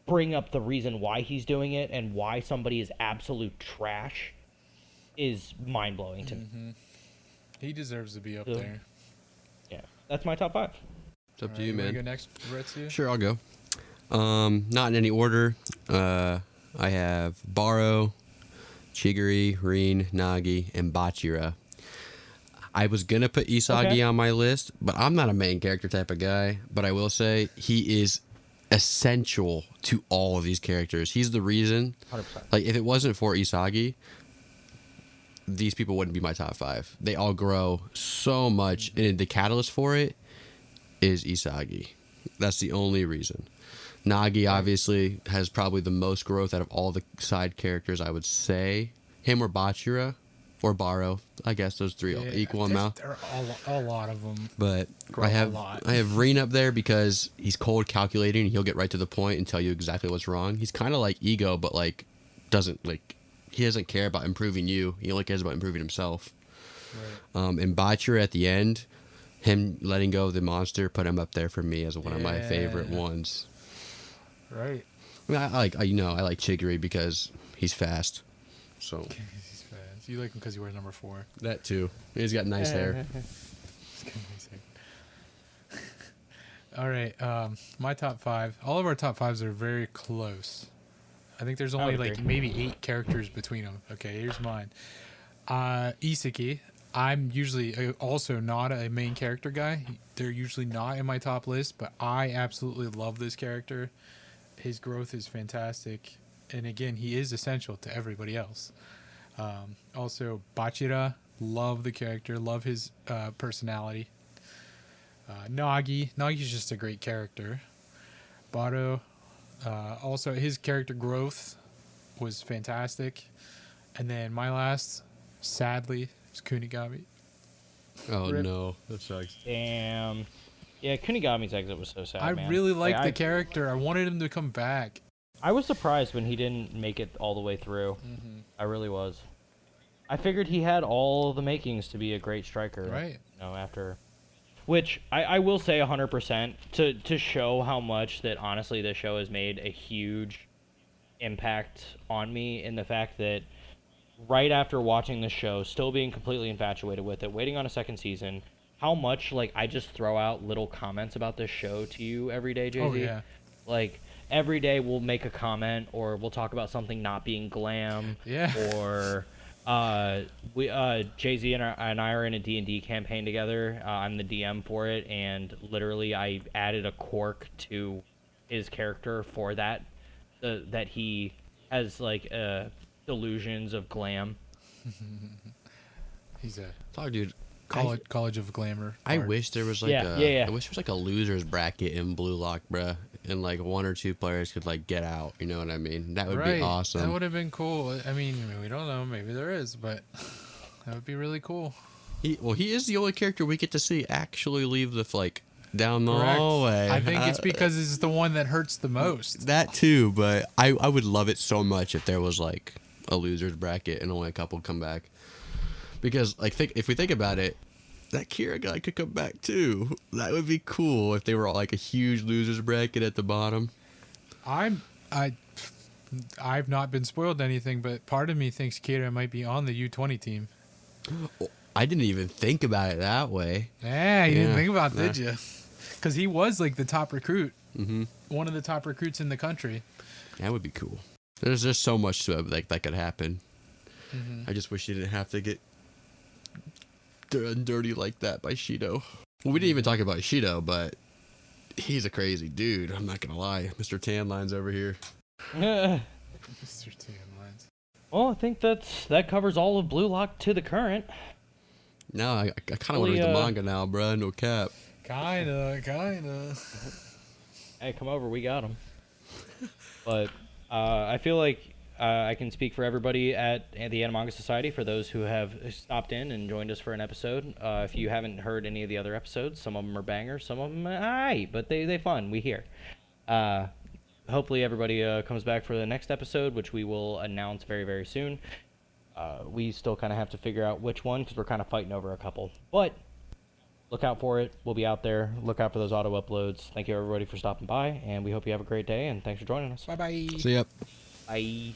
bring up the reason why he's doing it and why somebody is absolute trash is mind-blowing to me. He deserves to be up So- there. Yeah, that's my top 5. It's up to Alright, you, wanna man. Go next, Retsu? Sure, I'll go. Not in any order. I have Baro, Chigiri, Rin, Nagi, and Bachira. I was gonna put Isagi Okay. on my list, but I'm not a main character type of guy. But I will say he is essential to all of these characters. He's the reason. 100%. Like, if it wasn't for Isagi, these people wouldn't be my top 5. They all grow so much, and the catalyst for it is Isagi. That's the only reason. Nagi obviously has probably the most growth out of all the side characters, I would say. Him or Bachira or Baro. I guess those three Yeah, equal there's- amount. There are a lot of them. But grow I a have lot. Rin up there because he's cold calculating. He'll get right to the point and tell you exactly what's wrong. He's kind of like Ego, but like he doesn't care about improving you. He only cares about improving himself. Right. And Bachira at the end, him letting go of the monster, put him up there for me as one of my favorite Yeah. ones. Right. I mean, I like Chigiri because he's fast. So He's fast. You like him because he wears number 4. that too. He's got nice hair. It's kind of amazing. All right. My top 5. All of our top 5s are very close. I think there's only would like agree. maybe 8 characters between them. Okay, here's mine. Isaki. I'm usually also not a main character guy. They're usually not in my top list, but I absolutely love this character. His growth is fantastic. And again, he is essential to everybody else. Also, Bachira. Love the character. Love his personality. Nagi. Nagi's just a great character. Baro. Also, his character growth was fantastic. And then my last, sadly, is Kunigami. Oh Rip. no, that sucks. Damn. Yeah, Kunigami's exit was so sad, I man. really liked Like, the character. I wanted him to come back. I was surprised when he didn't make it all the way through. I really was. I figured he had all the makings to be a great striker. Right. You know, after, which I will say 100% to show how much that honestly this show has made a huge impact on me in the fact that right after watching the show, still being completely infatuated with it, waiting on a second season, how much like I just throw out little comments about this show to you every day, Jay-Z. Oh, yeah. Like every day we'll make a comment or we'll talk about something not being glam. Yeah. Or we Jay-Z and I are in a D&D campaign together. I'm the DM for it, and literally I added a quirk to his character for that that he has like delusions of glam. He's a Fuck, dude. college of glamour. I bard. wish there was like Yeah. I wish there was like a losers bracket in Blue Lock, bruh, and like 1 or 2 players could like get out. You know what I mean? That would Right. be awesome. That would have been cool. I mean, we don't know. Maybe there is, but that would be really cool. He is the only character we get to see actually leave the down the Correct. hallway. I think it's because it's the one that hurts the most. that too, but I would love it so much if there was like a losers bracket and only a couple come back. Because if we think about it, that Kira guy could come back too. That would be cool if they were all like a huge losers bracket at the bottom. I've not been spoiled anything, but part of me thinks Kira might be on the U20 team. I didn't even think about it that way. Yeah, you didn't Yeah. think about it, did you? Because he was like the top recruit, Mm-hmm. one of the top recruits in the country. That would be cool. There's just so much to it that could happen. Mm-hmm. I just wish you didn't have to get done dirty like that by Shido. Well, we didn't even talk about Shido, but he's a crazy dude. I'm not gonna lie, Mr. Tan Lines over here. Well, Mr. Tan Lines. I think that covers all of Blue Lock to the current. Now I kind of want to read the manga now, bruh. No cap. Kinda. Hey, come over. We got them. But I feel like I can speak for everybody at the Animanga Society, for those who have stopped in and joined us for an episode. If you haven't heard any of the other episodes, some of them are bangers, some of them are alright, but they fun. We here. Hopefully everybody comes back for the next episode, which we will announce very, very soon. We still kind of have to figure out which one, because we're kind of fighting over a couple. But look out for it. We'll be out there. Look out for those auto uploads. Thank you, everybody, for stopping by, and we hope you have a great day, and thanks for joining us. Bye bye. See ya. Bye.